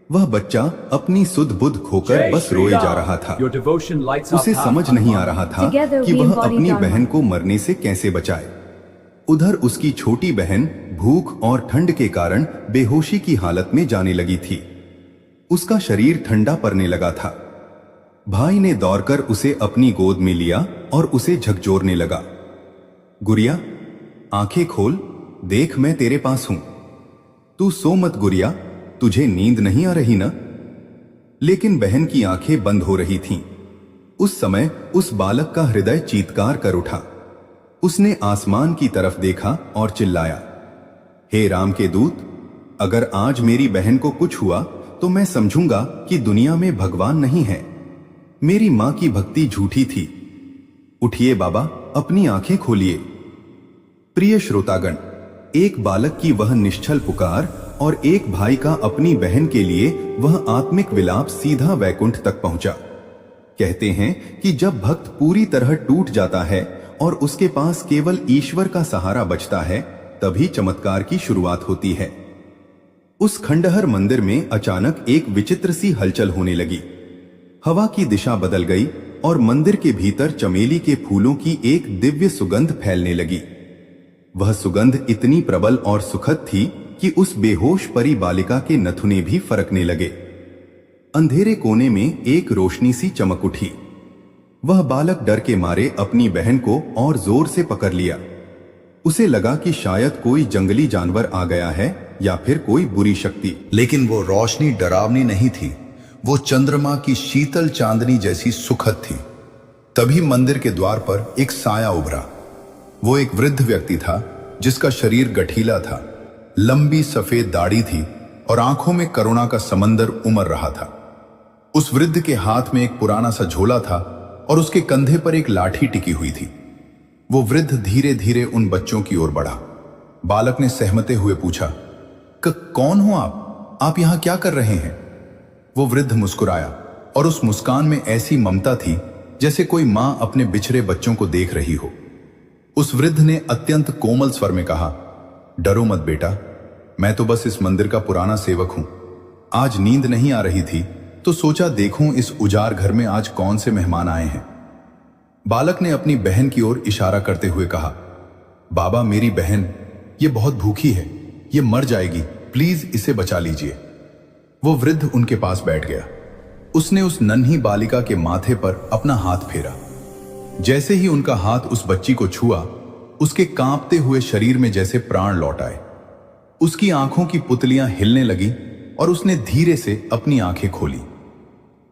S2: वह बच्चा अपनी सुध बुध खोकर बस रोए जा रहा था। उसे समझ नहीं आ रहा था कि वह अपनी बहन को मरने से कैसे बचाए। उधर उसकी छोटी बहन भूख और ठंड के कारण बेहोशी की हालत में जाने लगी थी। उसका शरीर ठंडा पड़ने लगा था। भाई ने दौड़कर उसे अपनी गोद में लिया और उसे झकझोरने लगा। गुड़िया, आंखें खोल, देख मैं तेरे पास हूं। तू सो मत गुड़िया, तुझे नींद नहीं आ रही ना? लेकिन बहन की आंखें बंद हो रही थीं। उस समय उस बालक का हृदय चीत्कार कर उठा। उसने आसमान की तरफ देखा और चिल्लाया, हे राम के दूत, अगर आज मेरी बहन को कुछ हुआ तो मैं समझूंगा कि दुनिया में भगवान नहीं है। मेरी मां की भक्ति झूठी थी। उठिए बाबा, अपनी आंखें खोलिए। प्रिय श्रोतागण, एक बालक की वह निश्चल पुकार और एक भाई का अपनी बहन के लिए वह आत्मिक विलाप सीधा वैकुंठ तक पहुंचा। कहते हैं कि जब भक्त पूरी तरह टूट जाता है और उसके पास केवल ईश्वर का सहारा बचता है, तभी चमत्कार की शुरुआत होती है। उस खंडहर मंदिर में अचानक एक विचित्र सी हलचल होने लगी। हवा की दिशा बदल गई और मंदिर के भीतर चमेली के फूलों की एक दिव्य सुगंध फैलने लगी। वह सुगंध इतनी प्रबल और सुखद थी कि उस बेहोश परी बालिका के नथुने भी फरकने लगे। अंधेरे कोने में एक रोशनी सी चमक उठी। वह बालक डर के मारे अपनी बहन को और जोर से पकड़ लिया। उसे लगा कि शायद कोई जंगली जानवर आ गया है या फिर कोई बुरी शक्ति।
S1: लेकिन वो रोशनी डरावनी नहीं थी, वो चंद्रमा की शीतल चांदनी जैसी सुखद थी। तभी मंदिर के द्वार पर एक साया उभरा। वो एक वृद्ध व्यक्ति था जिसका शरीर गठीला था, लंबी सफेद दाढ़ी थी और आंखों में करुणा का समंदर उमड़ रहा था। उस वृद्ध के हाथ में एक पुराना सा झोला था और उसके कंधे पर एक लाठी टिकी हुई थी। वो वृद्ध धीरे धीरे उन बच्चों की ओर बढ़ा। बालक ने सहमते हुए पूछा, कौन हो आप यहां क्या कर रहे हैं? वो वृद्ध मुस्कुराया और उस मुस्कान में ऐसी ममता थी जैसे कोई मां अपने बिछड़े बच्चों को देख रही हो। उस वृद्ध ने अत्यंत कोमल स्वर में कहा, डरो मत बेटा, मैं तो बस इस मंदिर का पुराना सेवक हूं। आज नींद नहीं आ रही थी तो सोचा देखूं इस उजाड़ घर में आज कौन से मेहमान आए हैं। बालक ने अपनी बहन की ओर इशारा करते हुए कहा, बाबा मेरी बहन ये बहुत भूखी है, ये मर जाएगी, प्लीज इसे बचा लीजिए। वो वृद्ध उनके पास बैठ गया। उसने उस नन्ही बालिका के माथे पर अपना हाथ फेरा। जैसे ही उनका हाथ उस बच्ची को छुआ, उसके कांपते हुए शरीर में जैसे प्राण लौट आए। उसकी आंखों की पुतलियां हिलने लगी और उसने धीरे से अपनी आंखें खोली।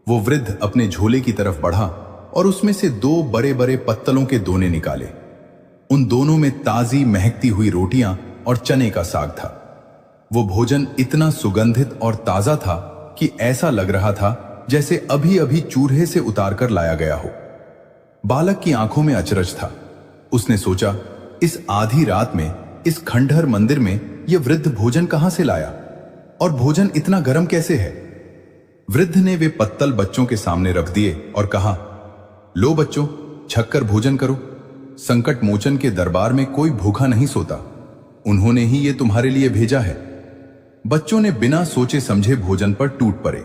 S1: वो वृद्ध अपने झोले की तरफ बढ़ा और उसमें से 2 बड़े बड़े पत्तलों के दोने निकाले। उन दोनों में ताजी महकती हुई रोटियां और चने का साग था। वो भोजन इतना सुगंधित और ताजा था कि ऐसा लग रहा था जैसे अभी अभी चूल्हे से उतारकर लाया गया हो। बालक की आंखों में अचरज था। उसने सोचा, इस आधी रात में इस खंडहर मंदिर में यह वृद्ध भोजन कहां से लाया और भोजन इतना गर्म कैसे है? वृद्ध ने वे पत्तल बच्चों के सामने रख दिए और कहा, लो बच्चों, छककर भोजन करो। संकट मोचन के दरबार में कोई भूखा नहीं सोता, उन्होंने ही ये तुम्हारे लिए भेजा है। बच्चों ने बिना सोचे समझे भोजन पर टूट पड़े।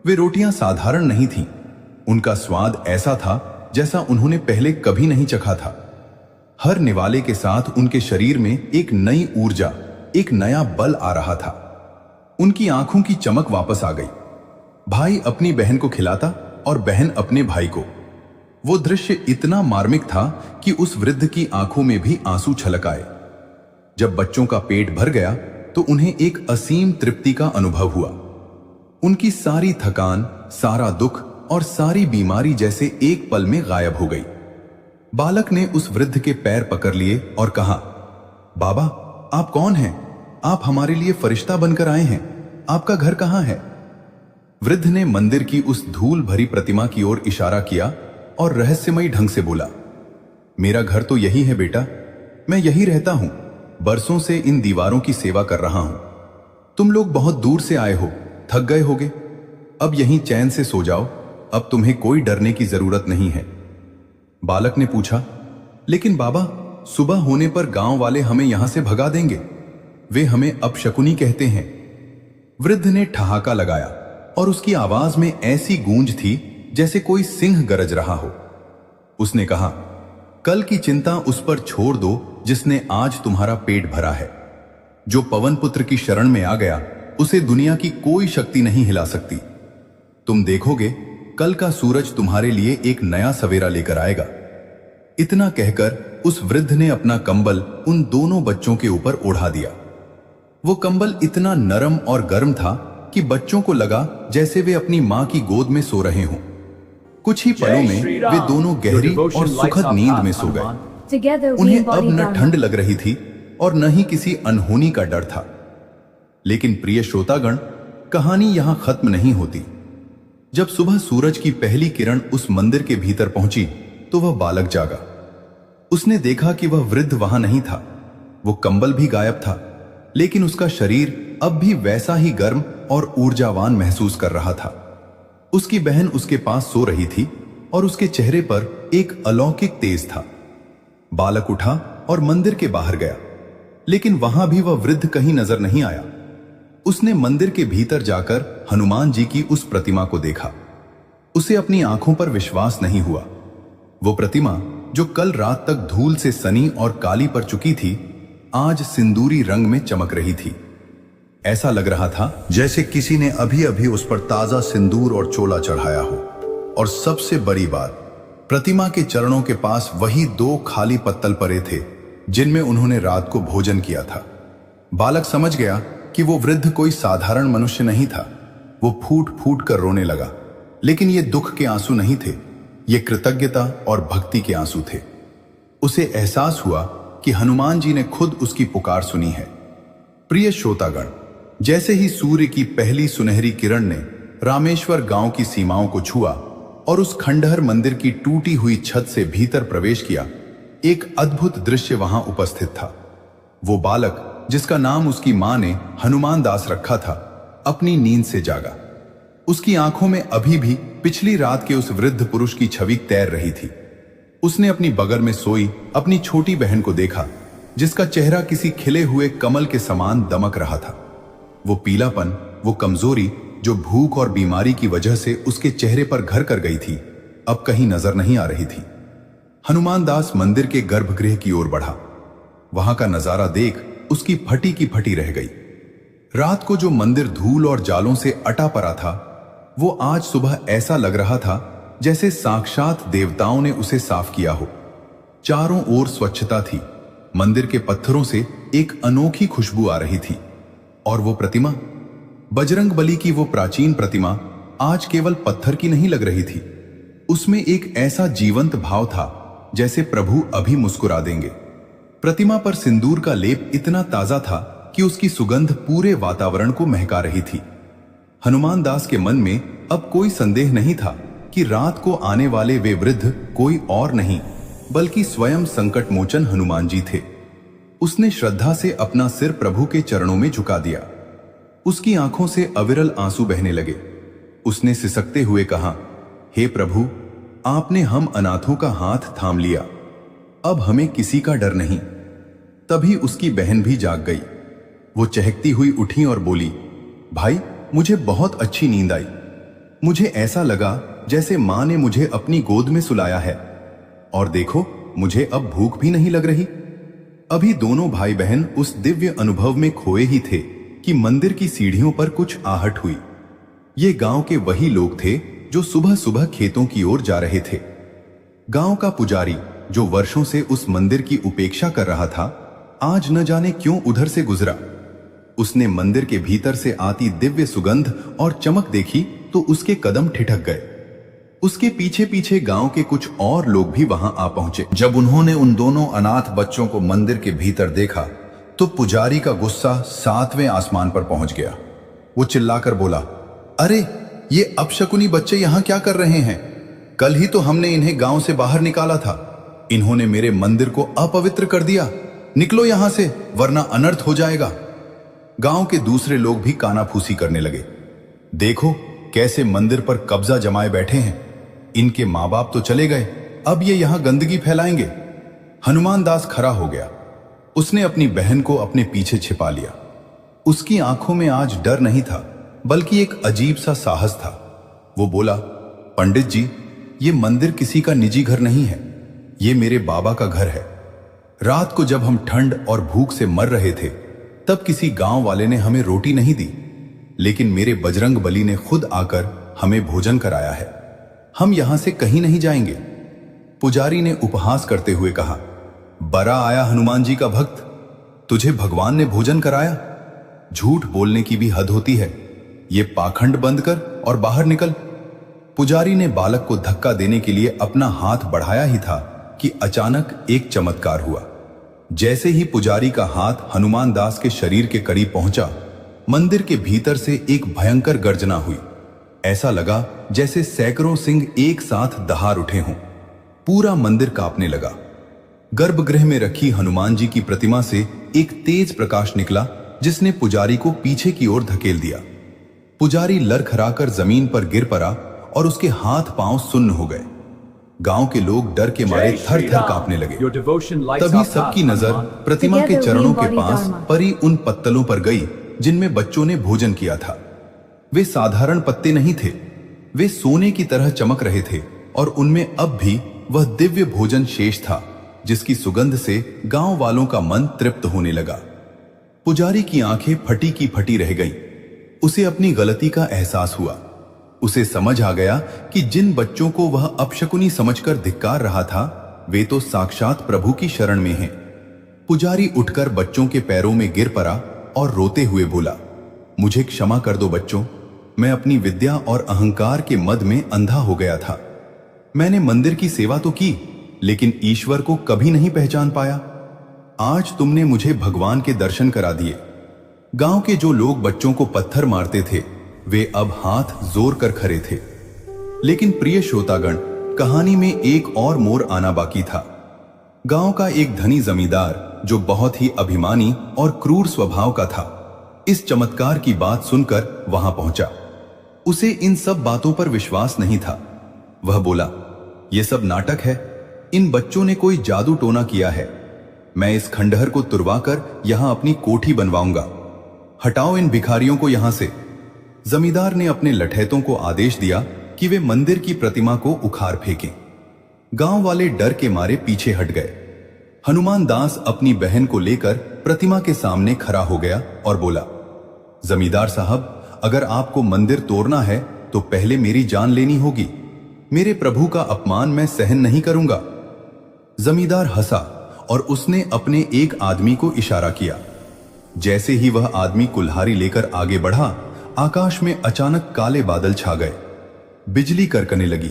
S1: वे रोटियां साधारण नहीं थीं, उनका स्वाद ऐसा था जैसा उन्होंने पहले कभी नहीं चखा था। हर निवाले के साथ उनके शरीर में एक नई ऊर्जा, एक नया बल आ रहा था। उनकी आंखों की चमक वापस आ गई। भाई अपनी बहन को खिलाता और बहन अपने भाई को। वो दृश्य इतना मार्मिक था कि उस वृद्ध की आंखों में भी आंसू छलक आए। जब बच्चों का पेट भर गया तो उन्हें एक असीम तृप्ति का अनुभव हुआ। उनकी सारी थकान, सारा दुख और सारी बीमारी जैसे एक पल में गायब हो गई। बालक ने उस वृद्ध के पैर पकड़ लिए और कहा, बाबा, आप कौन हैं? आप हमारे लिए फरिश्ता बनकर आए हैं। आपका घर कहां है? वृद्ध ने मंदिर की उस धूल भरी प्रतिमा की ओर इशारा किया और रहस्यमयी ढंग से बोला, मेरा घर तो यही है बेटा, मैं यही रहता हूं। बरसों से इन दीवारों की सेवा कर रहा हूं। तुम लोग बहुत दूर से आए हो, थक गए होगे। अब यहीं चैन से सो जाओ, अब तुम्हें कोई डरने की जरूरत नहीं है। बालक ने पूछा, लेकिन बाबा, सुबह होने पर गांव वाले हमें यहां से भगा देंगे। वे हमें अपशकुनी कहते हैं। वृद्ध ने ठहाका लगाया और उसकी आवाज में ऐसी गूंज थी जैसे कोई सिंह गरज रहा हो। उसने कहा, कल की चिंता उस पर छोड़ दो जिसने आज तुम्हारा पेट भरा है। जो पवन पुत्र की शरण में आ गया उसे दुनिया की कोई शक्ति नहीं हिला सकती। तुम देखोगे, कल का सूरज तुम्हारे लिए एक नया सवेरा लेकर आएगा। इतना कहकर उस वृद्ध ने अपना कंबल उन दोनों बच्चों के ऊपर ओढ़ा दिया। वो कंबल इतना नरम और गर्म था कि बच्चों को लगा जैसे वे अपनी मां की गोद में सो रहे हों। कुछ ही पलों में वे दोनों गहरी और सुखद नींद में सो गए। उन्हें अब न ठंड लग रही थी और न ही किसी अनहोनी का डर था। लेकिन प्रिय श्रोतागण, कहानी यहां खत्म नहीं होती। जब सुबह सूरज की पहली किरण उस मंदिर के भीतर पहुंची तो वह बालक जागा। उसने देखा कि वह वृद्ध वहां नहीं था। वो कंबल भी गायब था, लेकिन उसका शरीर अब भी वैसा ही गर्म और ऊर्जावान महसूस कर रहा था। उसकी बहन उसके पास सो रही थी और उसके चेहरे पर एक अलौकिक तेज था। बालक उठा और मंदिर के बाहर गया, लेकिन वहां भी वह वृद्ध कहीं नजर नहीं आया। उसने मंदिर के भीतर जाकर हनुमान जी की उस प्रतिमा को देखा। उसे अपनी आंखों पर विश्वास नहीं हुआ। वो प्रतिमा जो कल रात तक धूल से सनी और काली पड़ चुकी थी, आज सिंदूरी रंग में चमक रही थी। ऐसा लग रहा था जैसे किसी ने अभी अभी उस पर ताजा सिंदूर और चोला चढ़ाया हो। और सबसे बड़ी बात, प्रतिमा के चरणों के पास वही 2 खाली पत्तल पड़े थे जिनमें उन्होंने रात को भोजन किया था। बालक समझ गया कि वो वृद्ध कोई साधारण मनुष्य नहीं था। वो फूट फूट कर रोने लगा, लेकिन ये दुख के आंसू नहीं थे, ये कृतज्ञता और भक्ति के आंसू थे। उसे एहसास हुआ कि हनुमान जी ने खुद उसकी पुकार सुनी है। प्रिय श्रोतागण, जैसे ही सूर्य की पहली सुनहरी किरण ने रामेश्वर गांव की सीमाओं को छुआ और उस खंडहर मंदिर की टूटी हुई छत से भीतर प्रवेश किया, एक अद्भुत दृश्य वहां उपस्थित था। वो बालक, जिसका नाम उसकी मां ने हनुमान दास रखा था, अपनी नींद से जागा। उसकी आंखों में अभी भी पिछली रात के उस वृद्ध पुरुष की छवि तैर रही थी। उसने अपनी बगल में सोई अपनी छोटी बहन को देखा, जिसका चेहरा किसी खिले हुए कमल के समान दमक रहा था। वो पीलापन, वो कमजोरी जो भूख और बीमारी की वजह से उसके चेहरे पर घर कर गई थी, अब कहीं नजर नहीं आ रही थी। हनुमान दास मंदिर के गर्भगृह की ओर बढ़ा। वहां का नजारा देख उसकी फटी की फटी रह गई। रात को जो मंदिर धूल और जालों से अटा पड़ा था, वो आज सुबह ऐसा लग रहा था जैसे साक्षात देवताओं ने उसे साफ किया हो। चारों ओर स्वच्छता थी। मंदिर के पत्थरों से एक अनोखी खुशबू आ रही थी। और वो प्रतिमा, बजरंग बली की वो प्राचीन प्रतिमा, आज केवल पत्थर की नहीं लग रही थी। उसमें एक ऐसा जीवंत भाव था जैसे प्रभु अभी मुस्कुरा देंगे। प्रतिमा पर सिंदूर का लेप इतना ताजा था कि उसकी सुगंध पूरे वातावरण को महका रही थी। हनुमान दास के मन में अब कोई संदेह नहीं था कि रात को आने वाले वे वृद्ध कोई और नहीं बल्कि स्वयं संकट मोचन हनुमान जी थे। उसने श्रद्धा से अपना सिर प्रभु के चरणों में झुका दिया। उसकी आंखों से अविरल आंसू बहने लगे। उसने सिसकते हुए कहा, हे प्रभु, आपने हम अनाथों का हाथ थाम लिया, अब हमें किसी का डर नहीं। तभी उसकी बहन भी जाग गई। वो चहकती हुई उठी और बोली, भाई, मुझे बहुत अच्छी नींद आई। मुझे ऐसा लगा जैसे मां ने मुझे अपनी गोद में सुलाया है। और देखो, मुझे अब भूख भी नहीं लग रही। अभी दोनों भाई बहन उस दिव्य अनुभव में खोए ही थे कि मंदिर की सीढ़ियों पर कुछ आहट हुई।
S2: ये गांव के वही लोग थे जो सुबह सुबह खेतों की ओर जा रहे थे। गांव का पुजारी, जो वर्षों से उस मंदिर की उपेक्षा कर रहा था, आज न जाने क्यों उधर से गुजरा। उसने मंदिर के भीतर से आती दिव्य सुगंध और चमक देखी तो उसके कदम ठिठक गए। उसके पीछे पीछे गांव के कुछ और लोग भी वहां आ पहुंचे।
S1: जब उन्होंने उन दोनों अनाथ बच्चों को मंदिर के भीतर देखा तो पुजारी का गुस्सा 7वें आसमान पर पहुंच गया। वो चिल्लाकर बोला, अरे ये अपशकुनी बच्चे यहां क्या कर रहे हैं? कल ही तो हमने इन्हें गांव से बाहर निकाला था। इन्होंने मेरे मंदिर को अपवित्र कर दिया। निकलो यहां से, वरना अनर्थ हो जाएगा। गांव के दूसरे लोग भी कानाफूसी करने लगे। देखो कैसे मंदिर पर कब्जा जमाए बैठे हैं। इनके माँ बाप तो चले गए, अब ये यहां गंदगी फैलाएंगे। हनुमान दास खड़ा हो गया। उसने अपनी बहन को अपने पीछे छिपा लिया। उसकी आंखों में आज डर नहीं था, बल्कि एक अजीब सा साहस था। वो बोला, पंडित जी, ये मंदिर किसी का निजी घर नहीं है, ये मेरे बाबा का घर है। रात को जब हम ठंड और भूख से मर रहे थे, तब किसी गांव वाले ने हमें रोटी नहीं दी, लेकिन मेरे बजरंग बली ने खुद आकर हमें भोजन कराया है। हम यहां से कहीं नहीं जाएंगे। पुजारी ने उपहास करते हुए कहा, बरा आया हनुमान जी का भक्त, तुझे भगवान ने भोजन कराया? झूठ बोलने की भी हद होती है। ये पाखंड बंद कर और बाहर निकल। पुजारी ने बालक को धक्का देने के लिए अपना हाथ बढ़ाया ही था कि अचानक एक चमत्कार हुआ। जैसे ही पुजारी का हाथ हनुमान दास के शरीर के करीब पहुंचा, मंदिर के भीतर से एक भयंकर गर्जना हुई। ऐसा लगा जैसे सैकड़ों सिंह एक साथ दहाड़ उठे हों। पूरा मंदिर कांपने लगा। गर्भगृह में रखी हनुमान जी की प्रतिमा से एक तेज प्रकाश निकला, जिसने पुजारी को पीछे की ओर धकेल दिया। पुजारी लड़खड़ाकर जमीन पर गिर पड़ा और उसके हाथ पांव सुन्न हो गए। गांव के लोग डर के मारे थर थर कांपने लगे। तभी सबकी नजर प्रतिमा के चरणों के पास परी उन पत्तलों पर गई जिनमें बच्चों ने भोजन किया था। वे साधारण पत्ते नहीं थे, वे सोने की तरह चमक रहे थे और उनमें अब भी वह दिव्य भोजन शेष था जिसकी सुगंध से गांव वालों का मन तृप्त होने लगा। पुजारी की आंखें फटी की फटी रह गईं। उसे अपनी गलती का एहसास हुआ। उसे समझ आ गया कि जिन बच्चों को वह अपशकुनी समझकर धिक्कार रहा था, वे तो साक्षात प्रभु की शरण में हैं। पुजारी उठकर बच्चों के पैरों में गिर पड़ा और रोते हुए बोला, मुझे क्षमा कर दो बच्चों, मैं अपनी विद्या और अहंकार के मद में अंधा हो गया था। मैंने मंदिर की सेवा तो की, लेकिन ईश्वर को कभी नहीं पहचान पाया। आज तुमने मुझे भगवान के दर्शन करा दिए। गांव के जो लोग बच्चों को पत्थर मारते थे, वे अब हाथ जोर कर खड़े थे। लेकिन प्रिय श्रोतागण, कहानी में एक और मोड़ आना बाकी था। गांव का एक धनी जमींदार, जो बहुत ही अभिमानी और क्रूर स्वभाव का था, इस चमत्कार की बात सुनकर वहां पहुंचा। उसे इन सब बातों पर विश्वास नहीं था। वह बोला, यह सब नाटक है, इन बच्चों ने कोई जादू टोना किया है। मैं इस खंडहर को तुड़वाकर यहां अपनी कोठी बनवाऊंगा। हटाओ इन भिखारियों को यहां से। जमींदार ने अपने लठैतों को आदेश दिया कि वे मंदिर की प्रतिमा को उखाड़ फेंकें। गांव वाले डर के मारे पीछे हट गए। हनुमान दास अपनी बहन को लेकर प्रतिमा के सामने खड़ा हो गया और बोला, जमींदार साहब, अगर आपको मंदिर तोड़ना है तो पहले मेरी जान लेनी होगी। मेरे प्रभु का अपमान मैं सहन नहीं करूंगा। जमींदार हंसा और उसने अपने एक आदमी को इशारा किया। जैसे ही वह आदमी कुल्हाड़ी लेकर आगे बढ़ा, आकाश में अचानक काले बादल छा गए। बिजली कड़कने लगी।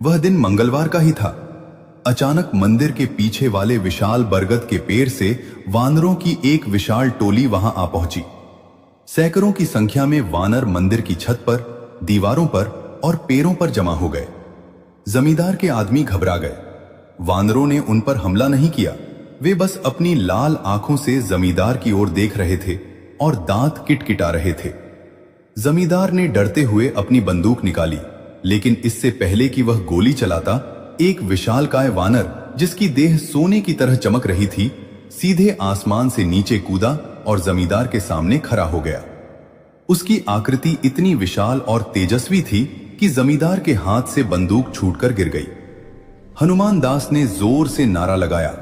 S1: वह दिन मंगलवार का ही था। अचानक मंदिर के पीछे वाले विशाल बरगद के पेड़ से वानरों की एक विशाल टोली वहां आ पहुंची। सैकड़ों की संख्या में वानर मंदिर की छत पर, दीवारों पर और पेड़ों पर जमा हो गए। जमींदार के आदमी घबरा गए। वानरों ने उन पर हमला नहीं किया, वे बस अपनी लाल आंखों से जमींदार की ओर देख रहे थे और दांत किटकिटा रहे थे। जमींदार ने डरते हुए अपनी बंदूक निकाली, लेकिन इससे पहले कि वह गोली चलाता, एक विशालकाय वानर, जिसकी देह सोने की तरह चमक रही थी, सीधे आसमान से नीचे कूदा और जमींदार के सामने खड़ा हो गया। उसकी आकृति इतनी विशाल और तेजस्वी थी कि जमींदार के हाथ से बंदूक छूटकर गिर गई। हनुमान दास ने जोर से नारा लगाया,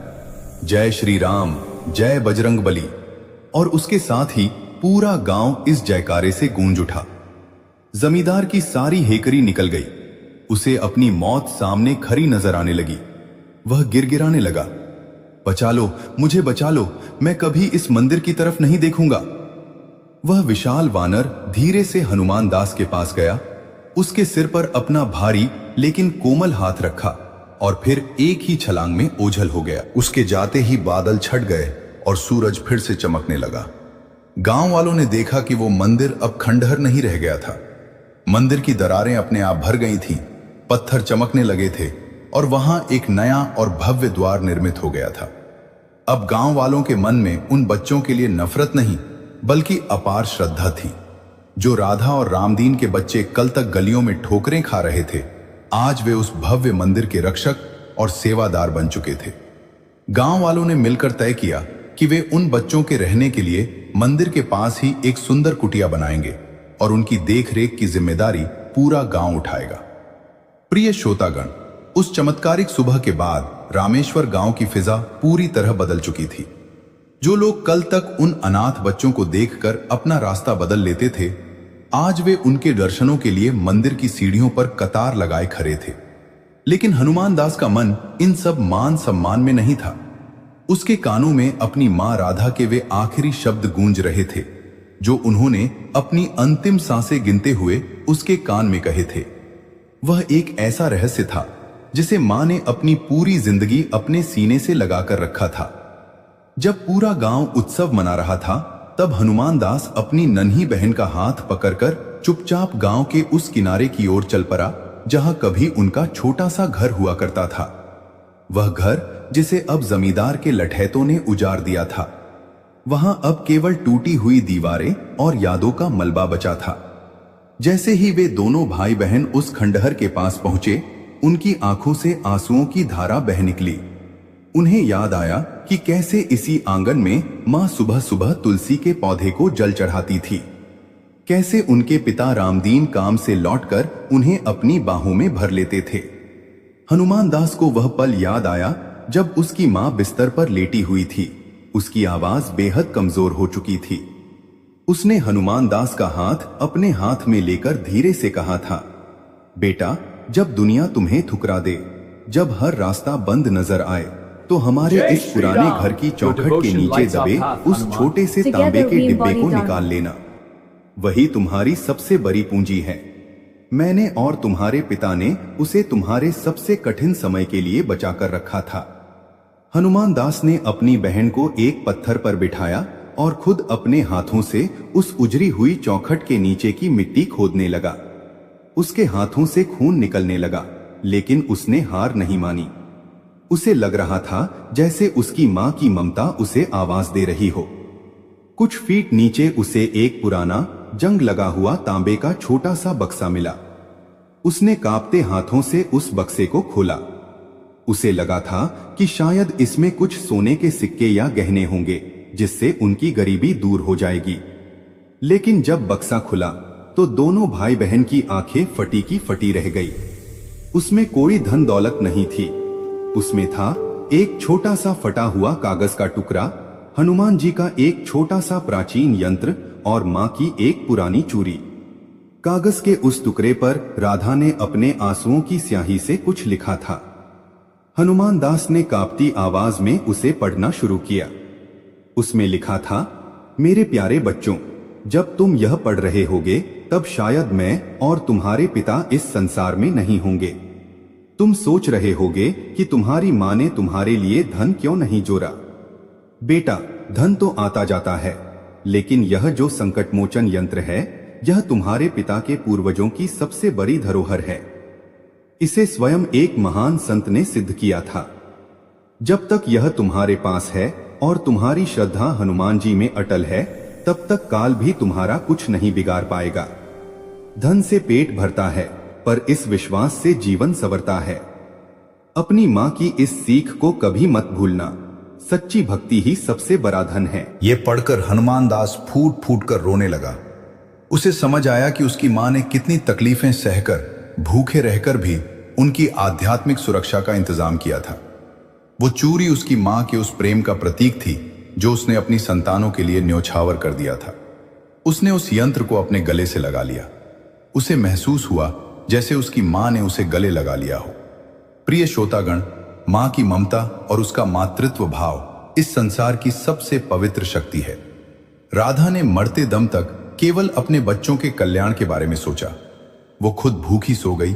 S1: जय श्री राम, जय बजरंग बली, और उसके साथ ही पूरा गांव इस जयकारे से गूंज उठा।
S2: जमींदार की सारी हेकरी निकल गई। उसे अपनी मौत सामने खरी नजर आने लगी। वह गिड़गिड़ाने लगा, बचा लो, मुझे बचा लो, मैं कभी इस मंदिर की तरफ नहीं देखूंगा। वह विशाल वानर धीरे से हनुमान दास के पास गया, उसके सिर पर अपना भारी लेकिन कोमल हाथ रखा और फिर एक ही छलांग में ओझल हो गया।
S1: उसके जाते ही बादल छट गए और सूरज फिर से चमकने लगा। गांव वालों ने देखा कि वो मंदिर अब खंडहर नहीं रह गया था। मंदिर की दरारें अपने आप भर गई थीं, पत्थर चमकने लगे थे और वहां एक नया और भव्य द्वार निर्मित हो गया था। अब गांव वालों के मन में उन बच्चों के लिए नफरत नहीं बल्कि अपार श्रद्धा थी। जो राधा और रामदीन के बच्चे कल तक गलियों में ठोकरें खा रहे थे, आज वे उस भव्य मंदिर के रक्षक और सेवादार बन चुके थे। गांव वालों ने मिलकर तय किया कि वे उन बच्चों के रहने के लिए मंदिर के पास ही एक सुंदर कुटिया बनाएंगे और उनकी देखरेख की जिम्मेदारी पूरा गांव उठाएगा। प्रिय श्रोतागण, उस चमत्कारिक सुबह के बाद रामेश्वर गांव की फिजा पूरी तरह बदल चुकी थी। जो लोग कल तक उन अनाथ बच्चों को देखकर अपना रास्ता बदल लेते थे, आज वे उनके दर्शनों के लिए मंदिर की सीढ़ियों पर कतार लगाए खड़े थे। लेकिन हनुमान दास का मन इन सब मान सम्मान में नहीं था। उसके कानों में अपनी मां राधा के वे आखिरी शब्द गूंज रहे थे जो उन्होंने अपनी अंतिम सांसें गिनते हुए उसके कान में कहे थे। वह एक ऐसा रहस्य था जिसे मां ने अपनी पूरी जिंदगी अपने सीने से लगाकर रखा था। जब पूरा गांव उत्सव मना रहा था, तब हनुमान दास अपनी नन्ही बहन का हाथ पकड़कर चुपचाप गांव के उस किनारे की ओर चल पड़ा जहां कभी उनका छोटा सा घर हुआ करता था। वह घर जिसे अब जमींदार के लठैतों ने उजाड़ दिया था। वहां अब केवल टूटी हुई दीवारें और यादों का मलबा बचा था। जैसे ही वे दोनों भाई बहन उस खंडहर के पास पहुंचे, उनकी आंखों से आंसुओं की धारा बह निकली। उन्हें याद आया कि कैसे इसी आंगन में मां सुबह सुबह तुलसी के पौधे को जल चढ़ाती थी, कैसे उनके पिता रामदीन काम से लौटकर उन्हें अपनी बाहों में भर लेते थे। हनुमान दास को वह पल याद आया जब उसकी मां बिस्तर पर लेटी हुई थी। उसकी आवाज बेहद कमजोर हो चुकी थी। उसने हनुमान दास का हाथ अपने हाथ में लेकर धीरे से कहा था, बेटा, जब दुनिया तुम्हें ठुकरा दे, जब हर रास्ता बंद नजर आए, तो हमारे इस पुराने घर की चौखट के नीचे दबे उस छोटे से तांबे के डिब्बे को निकाल लेना। वही तुम्हारी सबसे बड़ी पूंजी है। मैंने और तुम्हारे पिता ने उसे तुम्हारे सबसे कठिन समय के लिए बचाकर रखा था। हनुमान दास ने अपनी बहन को एक पत्थर पर बिठाया और खुद अपने हाथों से उस उजरी हुई चौखट के नीचे की मिट्टी खोदने लगा। उसके हाथों से खून निकलने लगा, लेकिन उसने हार नहीं मानी। उसे लग रहा था जैसे उसकी मां की ममता उसे आवाज दे रही हो। कुछ फीट नीचे उसे एक पुराना जंग लगा हुआ तांबे का छोटा सा बक्सा मिला। उसने कांपते हाथों से उस बक्से को खोला। उसे लगा था कि शायद इसमें कुछ सोने के सिक्के या गहने होंगे जिससे उनकी गरीबी दूर हो जाएगी। लेकिन जब बक्सा खुला तो दोनों भाई बहन की आंखें फटी की फटी रह गई। उसमें कोई धन दौलत नहीं थी। उसमें था एक छोटा सा फटा हुआ कागज का टुकड़ा, हनुमान जी का एक छोटा सा प्राचीन यंत्र और मां की एक पुरानी चूड़ी। कागज के उस टुकड़े पर राधा ने अपने आंसुओं की स्याही से कुछ लिखा था। हनुमान दास ने कांपती आवाज में उसे पढ़ना शुरू किया। उसमें लिखा था, मेरे प्यारे बच्चों, जब तुम यह पढ़ रहे होगे तब शायद मैं और तुम्हारे पिता इस संसार में नहीं होंगे। तुम सोच रहे होगे कि तुम्हारी मां ने तुम्हारे लिए धन क्यों नहीं जोड़ा। बेटा, धन तो आता जाता है, लेकिन यह जो संकटमोचन यंत्र है, यह तुम्हारे पिता के पूर्वजों की सबसे बड़ी धरोहर है। इसे स्वयं एक महान संत ने सिद्ध किया था। जब तक यह तुम्हारे पास है और तुम्हारी श्रद्धा हनुमान जी में अटल है, तब तक काल भी तुम्हारा कुछ नहीं बिगाड़ पाएगा। धन से पेट भरता है, पर इस विश्वास से जीवन संवरता है। अपनी मां की इस सीख को कभी मत भूलना। सच्ची भक्ति ही सबसे बड़ा धन है। ये पढ़कर हनुमान दास फूट फूट कर रोने लगा। उसे समझ आया कि उसकी मां ने कितनी तकलीफें सहकर, भूखे रहकर भी उनकी आध्यात्मिक सुरक्षा का इंतजाम किया था। वो चूड़ी उसकी मां के उस प्रेम का प्रतीक थी जो उसने अपनी संतानों के लिए न्योछावर कर दिया था। उसने उस यंत्र को अपने गले से लगा लिया। उसे महसूस हुआ जैसे उसकी मां ने उसे गले लगा लिया हो। प्रिय श्रोतागण, मां की ममता और उसका मातृत्व भाव इस संसार की सबसे पवित्र शक्ति है। राधा ने मरते दम तक केवल अपने बच्चों के कल्याण के बारे में सोचा। वो खुद भूखी सो गई,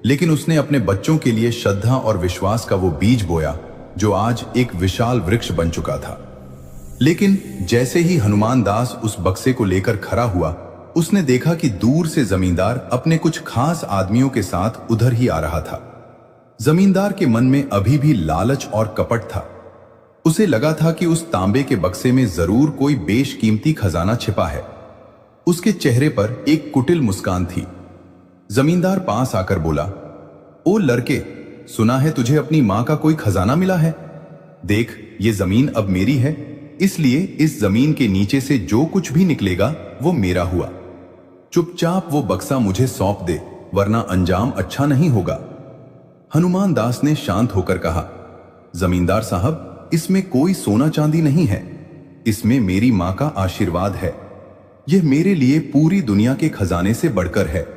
S1: लेकिन उसने अपने बच्चों के लिए श्रद्धा और विश्वास का वो बीज बोया जो आज एक विशाल वृक्ष बन चुका था। लेकिन जैसे ही हनुमान दास उस बक्से को लेकर खड़ा हुआ, उसने देखा कि दूर से जमींदार अपने कुछ खास आदमियों के साथ उधर ही आ रहा था। जमींदार के मन में अभी भी लालच और कपट था। उसे लगा था कि उस तांबे के बक्से में जरूर कोई बेशकीमती खजाना छिपा है। उसके चेहरे पर एक कुटिल मुस्कान थी। जमींदार पास आकर बोला, ओ लड़के, सुना है तुझे अपनी मां का कोई खजाना मिला है। देख, ये जमीन अब मेरी है, इसलिए इस जमीन के नीचे से जो कुछ भी निकलेगा वो मेरा हुआ। चुपचाप वो बक्सा मुझे सौंप दे, वरना अंजाम अच्छा नहीं होगा। हनुमान दास ने शांत होकर कहा, जमींदार साहब, इसमें कोई सोना चांदी नहीं है, इसमें मेरी मां का आशीर्वाद है। यह मेरे लिए पूरी दुनिया के खजाने से बढ़कर है,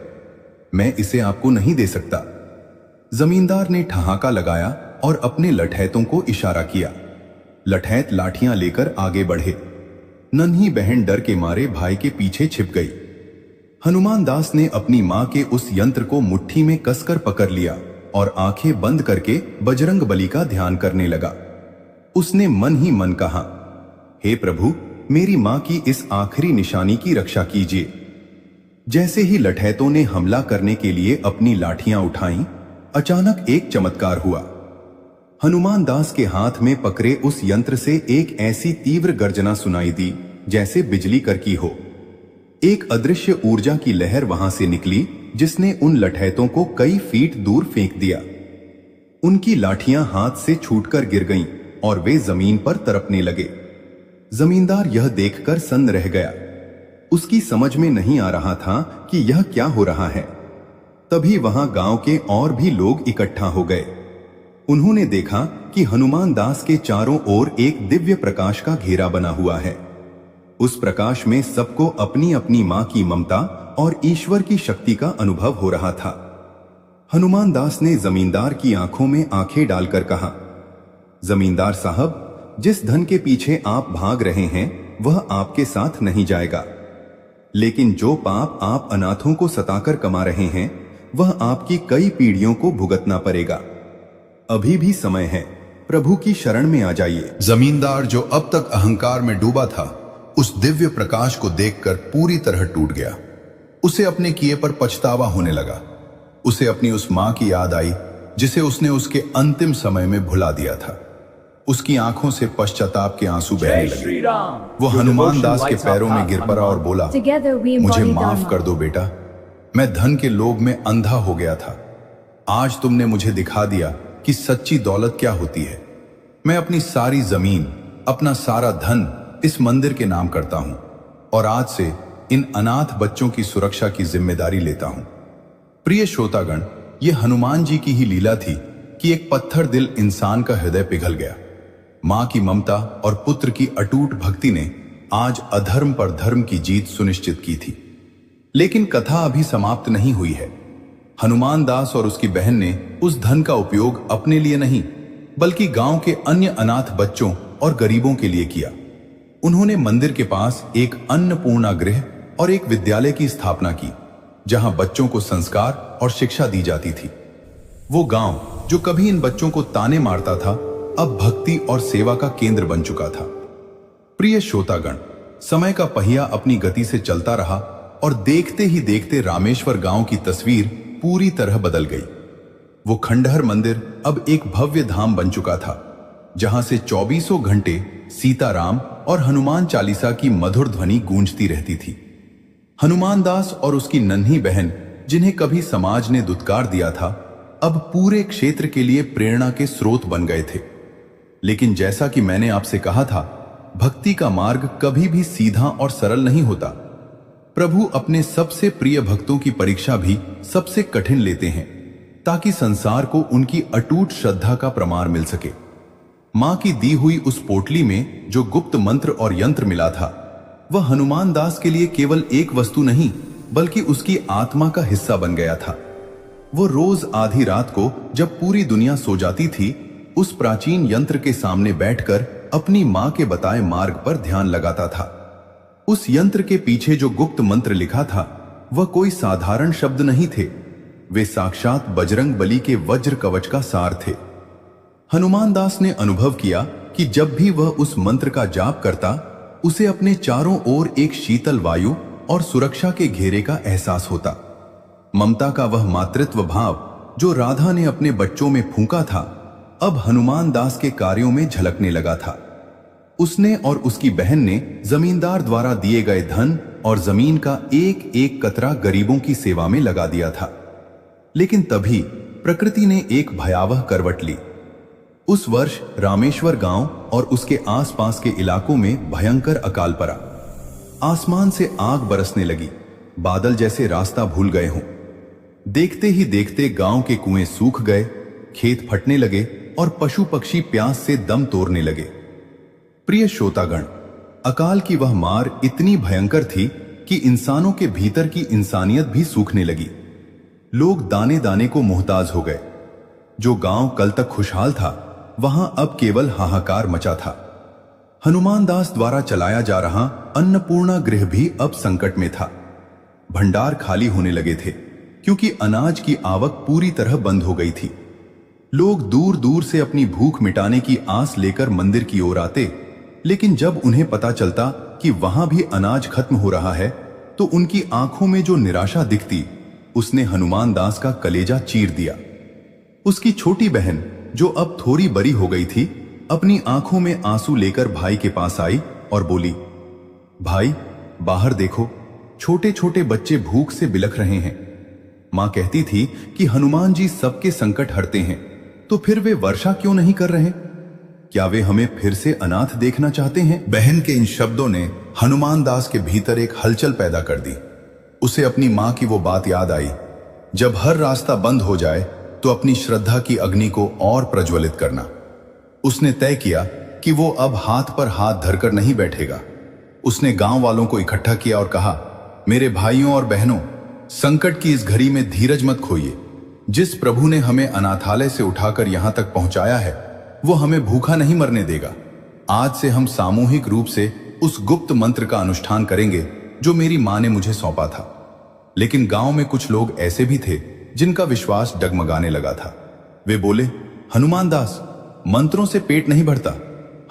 S1: मैं इसे आपको नहीं दे सकता। जमींदार ने ठहाका लगाया और अपने लठैतों को इशारा किया। लठैत लाठियां लेकर आगे बढ़े। नन्ही बहन डर के मारे भाई के पीछे छिप गई। हनुमान दास ने अपनी मां के उस यंत्र को मुट्ठी में कसकर पकड़ लिया और आंखें बंद करके बजरंग बली का ध्यान करने लगा। उसने मन ही मन कहा, हे प्रभु, मेरी मां की इस आखिरी निशानी की रक्षा कीजिए। जैसे ही लठैतों ने हमला करने के लिए अपनी लाठियां उठाईं, अचानक एक चमत्कार हुआ। हनुमान दास के हाथ में पकड़े उस यंत्र से एक ऐसी तीव्र गर्जना सुनाई दी जैसे बिजली करकी हो। एक अदृश्य ऊर्जा की लहर वहां से निकली जिसने उन लठैतों को कई फीट दूर फेंक दिया। उनकी लाठियां हाथ से छूटकर गिर गईं और वे जमीन पर तड़पने लगे। जमींदार यह देखकर सन्न रह गया। उसकी समझ में नहीं आ रहा था कि यह क्या हो रहा है। तभी वहां गांव के और भी लोग इकट्ठा हो गए। उन्होंने देखा कि हनुमान दास के चारों ओर एक दिव्य प्रकाश का घेरा बना हुआ है। उस प्रकाश में सबको अपनी अपनी मां की ममता और ईश्वर की शक्ति का अनुभव हो रहा था। हनुमान दास ने जमींदार की आंखों में आंखें डालकर कहा, जमींदार साहब, जिस धन के पीछे आप भाग रहे हैं वह आपके साथ नहीं जाएगा, लेकिन जो पाप आप अनाथों को सताकर कमा रहे हैं वह आपकी कई पीढ़ियों को भुगतना पड़ेगा। अभी भी समय है, प्रभु की शरण में आ जाइए। जमींदार, जो अब तक अहंकार में डूबा था, उस दिव्य प्रकाश को देखकर पूरी तरह टूट गया। उसे अपने किए पर पछतावा होने लगा। उसे अपनी उस मां की याद आई जिसे उसने उसके अंतिम समय में भुला दिया था। उसकी आंखों से पश्चाताप के आंसू बहने लगे। वो हनुमान दास के पैरों में गिर पड़ा और बोला, मुझे माफ कर दो बेटा, मैं धन के लोभ में अंधा हो गया था। आज तुमने मुझे दिखा दिया कि सच्ची दौलत क्या होती है। मैं अपनी सारी जमीन, अपना सारा धन इस मंदिर के नाम करता हूं और आज से इन अनाथ बच्चों की सुरक्षा की जिम्मेदारी लेता हूं। प्रिय श्रोतागण, यह हनुमान जी की ही लीला थी कि एक पत्थर दिल इंसान का हृदय पिघल गया। मां की ममता और पुत्र की अटूट भक्ति ने आज अधर्म पर धर्म की जीत सुनिश्चित की थी। लेकिन कथा अभी समाप्त नहीं हुई है। हनुमान दास और उसकी बहन ने उस धन का उपयोग अपने लिए नहीं, बल्कि गांव के अन्य अनाथ बच्चों और गरीबों के लिए किया। उन्होंने मंदिर के पास एक अन्नपूर्णा गृह और एक विद्यालय की स्थापना की, जहां बच्चों को संस्कार और शिक्षा दी जाती थी। वो गांव जो कभी इन बच्चों को ताने मारता था, अब भक्ति और सेवा का केंद्र बन चुका था। प्रिय श्रोतागण, समय का पहिया अपनी गति से चलता रहा और देखते ही देखते रामेश्वर गांव की तस्वीर पूरी तरह बदल गई। वो खंडहर मंदिर अब एक भव्य धाम बन चुका था, जहां से 24 घंटे सीताराम और हनुमान चालीसा की मधुर ध्वनि गूंजती रहती थी। हनुमान दास और उसकी नन्ही बहन, जिन्हें कभी समाज ने दुत्कार दिया था, अब पूरे क्षेत्र के लिए प्रेरणा के स्रोत बन गए थे। लेकिन जैसा कि मैंने आपसे कहा था, भक्ति का मार्ग कभी भी सीधा और सरल नहीं होता। प्रभु अपने सबसे प्रिय भक्तों की परीक्षा भी सबसे कठिन लेते हैं, ताकि संसार को उनकी अटूट श्रद्धा का प्रमाण मिल सके। मां की दी हुई उस पोटली में जो गुप्त मंत्र और यंत्र मिला था, वह हनुमान दास के लिए केवल एक वस्तु नहीं,
S2: बल्कि उसकी आत्मा का हिस्सा बन गया था। वो रोज आधी रात को जब पूरी दुनिया सो जाती थी, उस प्राचीन यंत्र के सामने बैठकर अपनी मां के बताए मार्ग पर ध्यान लगाता था। उस यंत्र के पीछे जो गुप्त मंत्र लिखा था वह कोई साधारण शब्द नहीं थे, वे साक्षात बजरंग बली के वज्र कवच का सार थे। हनुमान दास ने अनुभव किया कि जब भी वह उस मंत्र का जाप करता, उसे अपने चारों ओर एक शीतल वायु और सुरक्षा के घेरे का एहसास होता। ममता का वह मातृत्व भाव जो राधा ने अपने बच्चों में फूंका था, अब हनुमान दास के कार्यों में झलकने लगा था। उसने और उसकी बहन ने जमींदार द्वारा दिए गए धन और जमीन का एक एक कतरा गरीबों की सेवा में लगा दिया था। लेकिन तभी प्रकृति ने एक भयावह करवट ली। उस वर्ष रामेश्वर गांव और उसके आसपास के इलाकों में भयंकर अकाल पड़ा। आसमान से आग बरसने लगी, बादल जैसे रास्ता भूल गए हों। देखते ही देखते गांव के कुएं सूख गए, खेत फटने लगे और पशु पक्षी प्यास से दम तोड़ने लगे। प्रिय श्रोतागण, अकाल की वह मार इतनी भयंकर थी कि इंसानों के भीतर की इंसानियत भी सूखने लगी। लोग दाने दाने को मोहताज हो गए। जो गांव कल तक खुशहाल था, वहां अब केवल हाहाकार मचा था। हनुमान दास द्वारा चलाया जा रहा अन्नपूर्णा गृह भी अब संकट में था। भंडार खाली होने लगे थे क्योंकि अनाज की आवक पूरी तरह बंद हो गई थी। लोग दूर दूर से अपनी भूख मिटाने की आस लेकर मंदिर की ओर आते, लेकिन जब उन्हें पता चलता कि वहां भी अनाज खत्म हो रहा है, तो उनकी आंखों में जो निराशा दिखती, उसने हनुमान दास का कलेजा चीर दिया। उसकी छोटी बहन, जो अब थोड़ी बड़ी हो गई थी, अपनी आंखों में आंसू लेकर भाई के पास आई और बोली, भाई, बाहर देखो, छोटे छोटे बच्चे भूख से बिलख रहे हैं। मां कहती थी कि हनुमान जी सबके संकट हरते हैं, तो फिर वे वर्षा क्यों नहीं कर रहे? क्या वे हमें फिर से अनाथ देखना चाहते हैं?
S1: बहन के इन शब्दों ने हनुमान दास के भीतर एक हलचल पैदा कर दी। उसे अपनी मां की वो बात याद आई, जब हर रास्ता बंद हो जाए तो अपनी श्रद्धा की अग्नि को और प्रज्वलित करना। उसने तय किया कि वो अब हाथ पर हाथ धरकर नहीं बैठेगा। उसने गांव वालों को इकट्ठा किया और कहा, मेरे भाइयों और बहनों, संकट की इस घड़ी में धीरज मत खोइए। जिस प्रभु ने हमें अनाथालय से उठाकर यहां तक पहुंचाया है, वो हमें भूखा नहीं मरने देगा। आज से हम सामूहिक रूप से उस गुप्त मंत्र का अनुष्ठान करेंगे जो मेरी मां ने मुझे सौंपा था। लेकिन गांव में कुछ लोग ऐसे भी थे जिनका विश्वास डगमगाने लगा था। वे बोले, हनुमान दास, मंत्रों से पेट नहीं भरता,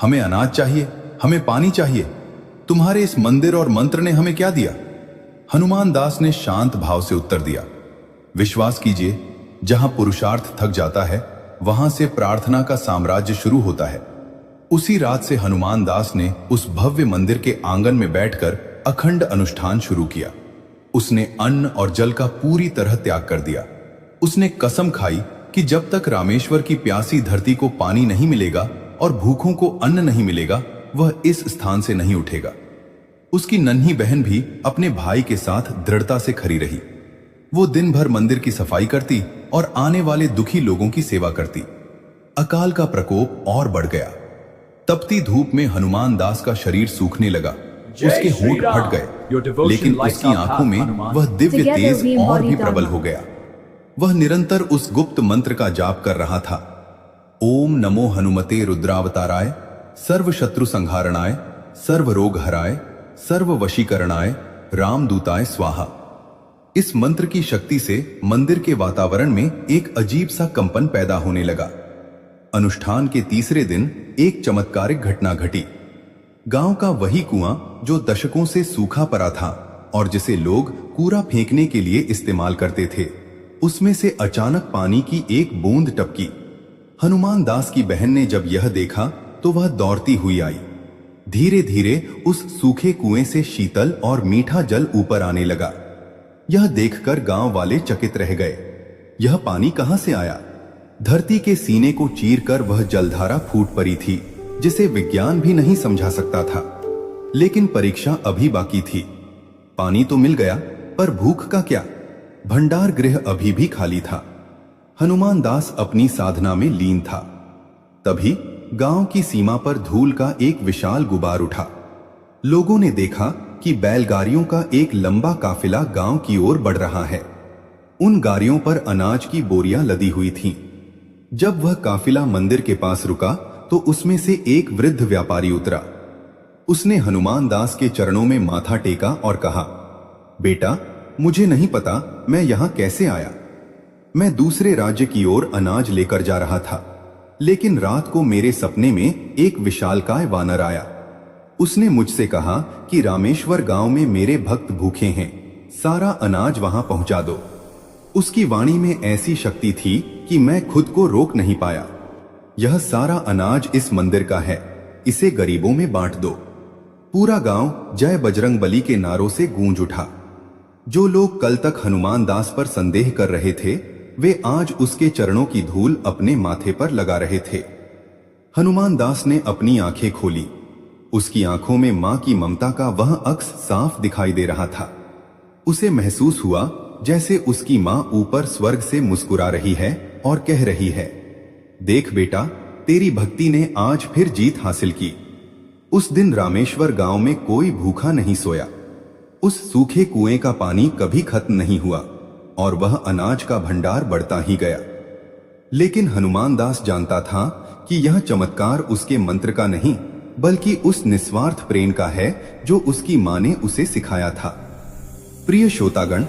S1: हमें अनाज चाहिए, हमें पानी चाहिए। तुम्हारे इस मंदिर और मंत्र ने हमें क्या दिया? हनुमान दास ने शांत भाव से उत्तर दिया, विश्वास कीजिए, जहां पुरुषार्थ थक जाता है, वहां से प्रार्थना का साम्राज्य शुरू होता है। उसी रात से हनुमान दास ने उस भव्य मंदिर के आंगन में बैठकर अखंड अनुष्ठान शुरू किया। उसने अन्न और जल का पूरी तरह त्याग कर दिया। उसने कसम खाई कि जब तक रामेश्वर की प्यासी धरती को पानी नहीं मिलेगा और भूखों को अन्न नहीं मिलेगा, वह इस स्थान से नहीं उठेगा। उसकी नन्ही बहन भी अपने भाई के साथ दृढ़ता से खड़ी रही। वो दिन भर मंदिर की सफाई करती और आने वाले दुखी लोगों की सेवा करती। अकाल का प्रकोप और बढ़ गया। तपती धूप में हनुमान दास का शरीर सूखने लगा, उसके होंठ फट गए, लेकिन उसकी आंखों में वह दिव्य तेज और भी प्रबल हो गया। वह निरंतर उस गुप्त मंत्र का जाप कर रहा था, ओम नमो हनुमते रुद्रावताराय, सर्व शत्रु संहारणाय, सर्व रोग हराय, सर्व वशीकरणाय, रामदूताय स्वाहा। इस मंत्र की शक्ति से मंदिर के वातावरण में एक अजीब सा कंपन पैदा होने लगा। अनुष्ठान के तीसरे दिन एक चमत्कारिक घटना घटी। गांव का वही कुआं जो दशकों से सूखा पड़ा था और जिसे लोग कूड़ा फेंकने के लिए इस्तेमाल करते थे, उसमें से अचानक पानी की एक बूंद टपकी। हनुमान दास की बहन ने जब यह देखा तो वह दौड़ती हुई आई। धीरे धीरे उस सूखे कुएं से शीतल और मीठा जल ऊपर आने लगा। यह देखकर गांव वाले चकित रह गए। यह पानी कहां से आया? धरती के सीने को चीरकर वह जलधारा फूट पड़ी थी, जिसे विज्ञान भी नहीं समझा सकता था। लेकिन परीक्षा अभी बाकी थी। पानी तो मिल गया, पर भूख का क्या? भंडार गृह अभी भी खाली था। हनुमान दास अपनी साधना में लीन था। तभी गांव की सीमा पर धूल का एक विशाल गुबार उठा। लोगों ने देखा
S2: कि बैलगाड़ियों का एक लंबा काफिला गांव की ओर बढ़ रहा है। उन गाड़ियों पर अनाज की बोरियां लदी हुई थीं। जब वह काफिला मंदिर के पास रुका तो उसमें से एक वृद्ध व्यापारी उतरा। उसने हनुमान दास के चरणों में माथा टेका और कहा, बेटा, मुझे नहीं पता मैं यहां कैसे आया। मैं दूसरे राज्य की ओर अनाज लेकर जा रहा था, लेकिन रात को मेरे सपने में एक विशालकाय वानर आया। उसने मुझसे कहा कि रामेश्वर गांव में मेरे भक्त भूखे हैं, सारा अनाज वहां पहुंचा दो। उसकी वाणी में ऐसी शक्ति थी कि मैं खुद को रोक नहीं पाया। यह सारा अनाज इस मंदिर का है, इसे गरीबों में बांट दो। पूरा गांव जय बजरंग बली के नारों से गूंज उठा। जो लोग कल तक हनुमान दास पर संदेह कर रहे थे, वे आज उसके चरणों की धूल अपने माथे पर लगा रहे थे। हनुमान दास ने अपनी आंखें खोली। उसकी आंखों में मां की ममता का वह अक्स साफ दिखाई दे रहा था। उसे महसूस हुआ जैसे उसकी मां ऊपर स्वर्ग से मुस्कुरा रही है और कह रही है, देख बेटा, तेरी भक्ति ने आज फिर जीत हासिल की। उस दिन रामेश्वर गांव में कोई भूखा नहीं सोया। उस सूखे कुएं का पानी कभी खत्म नहीं हुआ और वह अनाज का भंडार बढ़ता ही गया। लेकिन हनुमान दास जानता था कि यह चमत्कार उसके मंत्र का नहीं, बल्कि उस निस्वार्थ प्रेम का है जो उसकी मां ने उसे सिखाया था। प्रिय श्रोतागण,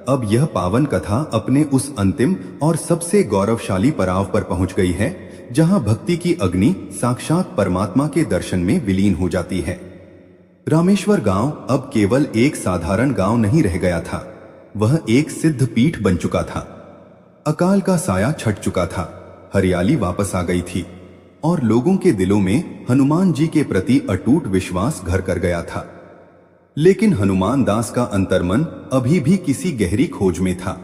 S2: अब यह पावन कथा अपने उस अंतिम और सबसे गौरवशाली पड़ाव पर पहुंच गई है, जहां भक्ति की अग्नि साक्षात परमात्मा के दर्शन में विलीन हो जाती है। रामेश्वर गांव अब केवल एक साधारण गांव नहीं रह गया था, वह एक सिद्ध पीठ बन चुका था। अकाल का साया छट चुका था, हरियाली वापस आ गई थी और लोगों के दिलों में हनुमान जी के प्रति अटूट विश्वास घर कर गया था। लेकिन हनुमान दास का अंतर्मन अभी भी किसी गहरी खोज में था।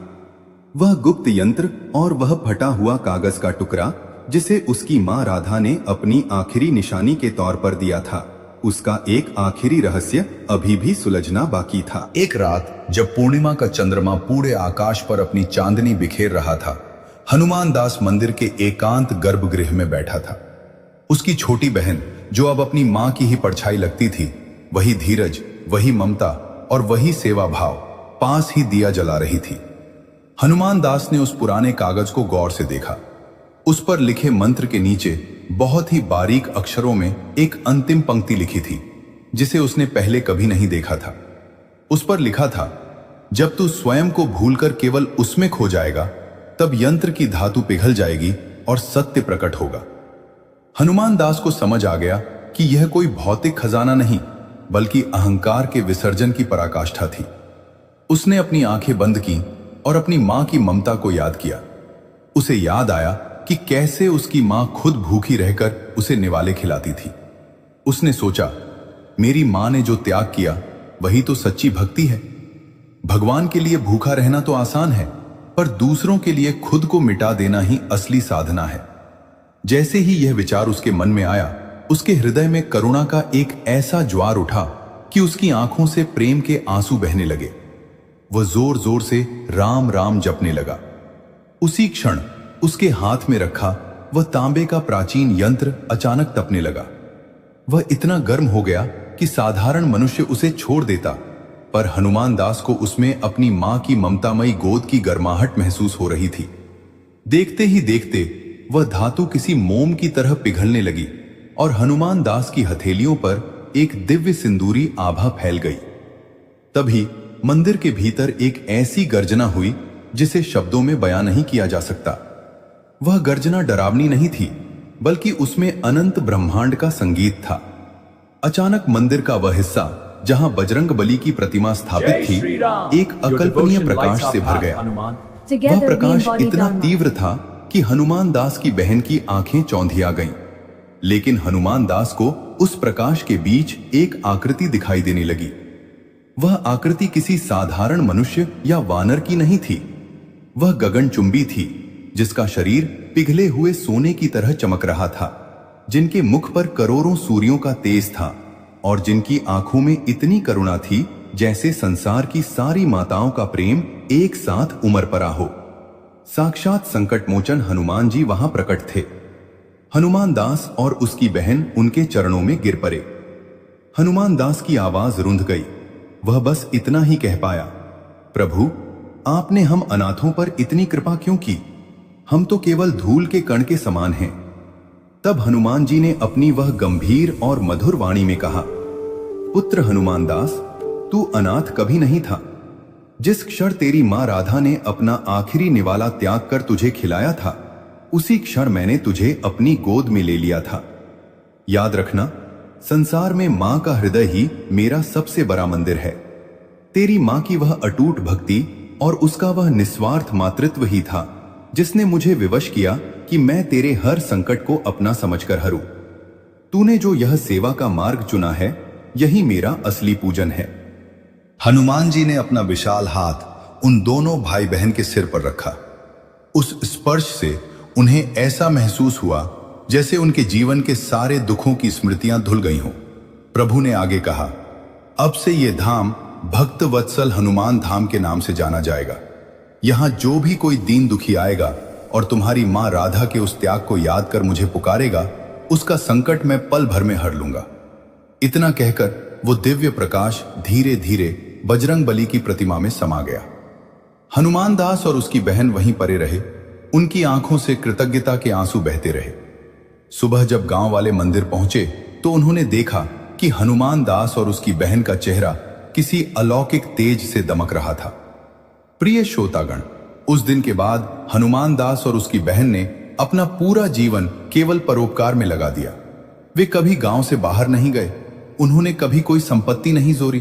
S2: वह गुप्त यंत्र और वह फटा हुआ कागज का टुकड़ा जिसे उसकी मां राधा ने अपनी आखिरी निशानी के तौर पर दिया था, उसका एक आखिरी रहस्य अभी भी सुलझना बाकी था।
S1: एक रात जब पूर्णिमा का चंद्रमा पूरे आकाश पर अपनी चांदनी बिखेर रहा था, हनुमान दास मंदिर के एकांत गर्भगृह में बैठा था। उसकी छोटी बहन, जो अब अपनी मां की ही परछाई लगती थी, वही धीरज, वही ममता और वही सेवा भाव पास ही दिया जला रही थी। हनुमान दास ने उस पुराने कागज को गौर से देखा। उस पर लिखे मंत्र के नीचे बहुत ही बारीक अक्षरों में एक अंतिम पंक्ति लिखी थी, जिसे उसने पहले कभी नहीं देखा था। उस पर लिखा था, जब तू स्वयं को भूलकर केवल उसमें खो जाएगा, तब यंत्र की धातु पिघल जाएगी और सत्य प्रकट होगा। हनुमान दास को समझ आ गया कि यह कोई भौतिक खजाना नहीं, बल्कि अहंकार के विसर्जन की पराकाष्ठा थी। उसने अपनी आंखें बंद की और अपनी मां की ममता को याद किया। उसे याद आया कि कैसे उसकी मां खुद भूखी रहकर उसे निवाले खिलाती थी। उसने सोचा, मेरी मां ने जो त्याग किया वही तो सच्ची भक्ति है। भगवान के लिए भूखा रहना तो आसान है, पर दूसरों के लिए खुद को मिटा देना ही असली साधना है। जैसे ही यह विचार उसके मन में आया, उसके हृदय में करुणा का एक ऐसा ज्वार उठा कि उसकी आंखों से प्रेम के आंसू बहने लगे। वह जोर जोर से राम राम जपने लगा। उसी क्षण उसके हाथ में रखा वह तांबे का प्राचीन यंत्र अचानक तपने लगा। वह इतना गर्म हो गया कि साधारण मनुष्य उसे छोड़ देता, पर हनुमान दास को उसमें अपनी मां की ममतामयी गोद की गर्माहट महसूस हो रही थी। देखते ही देखते वह धातु किसी मोम की तरह पिघलने लगी और हनुमान दास की हथेलियों पर एक दिव्य सिंदूरी आभा फैल गई। तभी मंदिर के भीतर एक ऐसी गर्जना हुई जिसे शब्दों में बयां नहीं किया जा सकता। वह गर्जना डरावनी नहीं थी, बल्कि उसमें अनंत ब्रह्मांड का संगीत था। अचानक मंदिर का वह हिस्सा जहां बजरंग बली की प्रतिमा स्थापित थी, एक अकल्पनीय प्रकाश से भर गया। वह प्रकाश इतना तीव्र था कि हनुमान दास की बहन की आंखें चौंधिया गईं। लेकिन हनुमान दास को उस प्रकाश के बीच एक आकृति दिखाई देने लगी। वह आकृति किसी साधारण मनुष्य या वानर की नहीं थी। वह गगनचुंबी थी, जिसका शरीर पिघले हुए सोने की तरह चमक रहा था, जिनके मुख पर करोड़ों सूर्यों का तेज था और जिनकी आंखों में इतनी करुणा थी जैसे संसार की सारी माताओं का प्रेम एक साथ उमड़ पड़ा हो। साक्षात संकट मोचन हनुमान जी वहां प्रकट थे। हनुमान दास और उसकी बहन उनके चरणों में गिर पड़े। हनुमान दास की आवाज रुंध गई,
S2: वह बस इतना ही कह पाया, प्रभु, आपने हम अनाथों पर इतनी कृपा क्यों की? हम तो केवल धूल के कण के समान हैं। तब हनुमान जी ने अपनी वह गंभीर और मधुर वाणी में कहा, पुत्र हनुमान दास, तू अनाथ कभी नहीं था। जिस क्षण तेरी मां राधा ने अपना आखिरी निवाला त्याग कर तुझे खिलाया था, उसी क्षण मैंने तुझे अपनी गोद में ले लिया था। याद रखना, संसार में मां का हृदय ही मेरा सबसे बड़ा मंदिर है। तेरी मां की वह अटूट भक्ति और उसका वह निस्वार्थ मातृत्व ही था जिसने मुझे विवश किया कि मैं तेरे हर संकट को अपना समझकर हरूं। तूने जो यह सेवा का मार्ग चुना है, यही मेरा असली पूजन है।
S1: हनुमान जी ने अपना विशाल हाथ उन दोनों भाई बहन के सिर पर रखा। उस स्पर्श से उन्हें ऐसा महसूस हुआ जैसे उनके जीवन के सारे दुखों की स्मृतियां धुल गई हों। प्रभु ने आगे कहा, अब से ये धाम भक्त वत्सल हनुमान धाम के नाम से जाना जाएगा। यहां जो भी कोई दीन दुखी आएगा और तुम्हारी मां राधा के उस त्याग को याद कर मुझे पुकारेगा, उसका संकट मैं पल भर में हर लूंगा। इतना कहकर वो दिव्य प्रकाश धीरे धीरे बजरंग बली की प्रतिमा में समा गया। हनुमान दास और उसकी बहन वहीं पड़े रहे। उनकी आंखों से कृतज्ञता के आंसू बहते रहे। सुबह जब गांव वाले मंदिर पहुंचे तो उन्होंने देखा कि हनुमान दास और उसकी बहन का चेहरा किसी अलौकिक तेज से दमक रहा था। प्रिय श्रोतागण, उस दिन के बाद हनुमान दास और उसकी बहन ने अपना पूरा जीवन केवल परोपकार में लगा दिया। वे कभी गांव से बाहर नहीं गए, उन्होंने कभी कोई संपत्ति नहीं जोरी।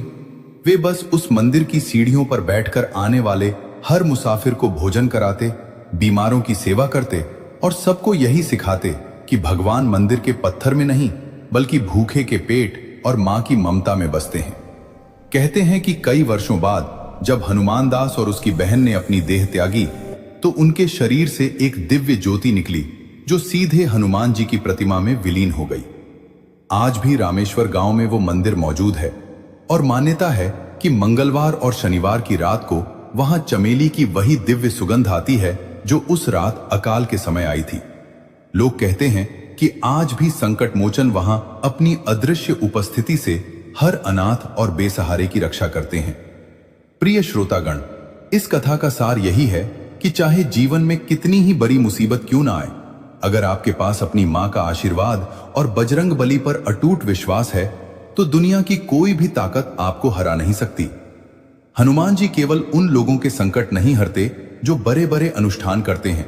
S1: वे बस उस मंदिर की सीढ़ियों पर बैठकर आने वाले हर मुसाफिर को भोजन कराते, बीमारों की सेवा करते और सबको यही सिखाते कि भगवान मंदिर के पत्थर में नहीं बल्कि भूखे के पेट और मां की ममता में बसते हैं। कहते हैं कि कई वर्षों बाद जब हनुमान दास और उसकी बहन ने अपनी देह त्यागी तो उनके शरीर से एक दिव्य ज्योति निकली जो सीधे हनुमान जी की प्रतिमा में विलीन हो गई। आज भी रामेश्वर गांव में वो मंदिर मौजूद है और मान्यता है कि मंगलवार और शनिवार की रात को वहां चमेली की वही दिव्य सुगंध आती है जो उस रात अकाल के समय आई थी। लोग कहते हैं कि आज भी संकट मोचन वहां अपनी अदृश्य उपस्थिति से हर अनाथ और बेसहारे की रक्षा करते हैं। प्रिय श्रोतागण, इस कथा का सार यही है कि चाहे जीवन में कितनी ही बड़ी मुसीबत क्यों ना आए, अगर आपके पास अपनी मां का आशीर्वाद और बजरंग बली पर अटूट विश्वास है तो दुनिया की कोई भी ताकत आपको हरा नहीं सकती। हनुमान जी केवल उन लोगों के संकट नहीं हरते जो बड़े बड़े अनुष्ठान करते हैं,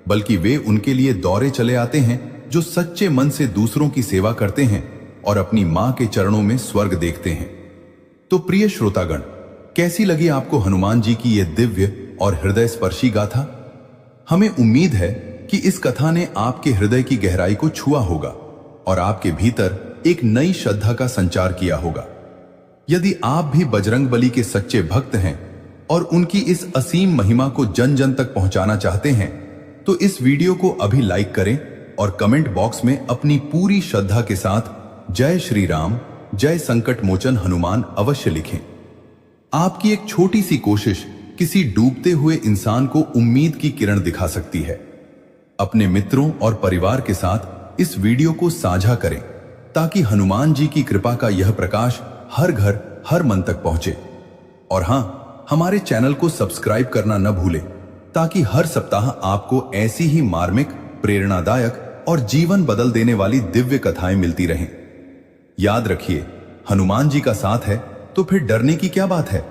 S1: बल्कि वे उनके लिए दौरे चले आते हैं जो सच्चे मन से दूसरों की सेवा करते हैं और अपनी मां के चरणों में स्वर्ग देखते हैं। तो प्रिय श्रोतागण, कैसी लगी आपको हनुमान जी की यह दिव्य और हृदय स्पर्शी गाथा? हमें उम्मीद है कि इस कथा ने आपके हृदय की गहराई को छुआ होगा और आपके भीतर एक नई श्रद्धा का संचार किया होगा। यदि आप भी बजरंग बली के सच्चे भक्त हैं और उनकी इस असीम महिमा को जन जन तक पहुंचाना चाहते हैं तो इस वीडियो को अभी लाइक करें और कमेंट बॉक्स में अपनी पूरी श्रद्धा के साथ जय श्री राम, जय संकट मोचन हनुमान अवश्य लिखें। आपकी एक छोटी सी कोशिश किसी डूबते हुए इंसान को उम्मीद की किरण दिखा सकती है। अपने मित्रों और परिवार के साथ इस वीडियो को साझा करें ताकि हनुमान जी की कृपा का यह प्रकाश हर घर हर मन तक पहुंचे। और हां, हमारे चैनल को सब्सक्राइब करना न भूलें ताकि हर सप्ताह आपको ऐसी ही मार्मिक, प्रेरणादायक और जीवन बदल देने वाली दिव्य कथाएं मिलती रहें। याद रखिए, हनुमान जी का साथ है तो फिर डरने की क्या बात है।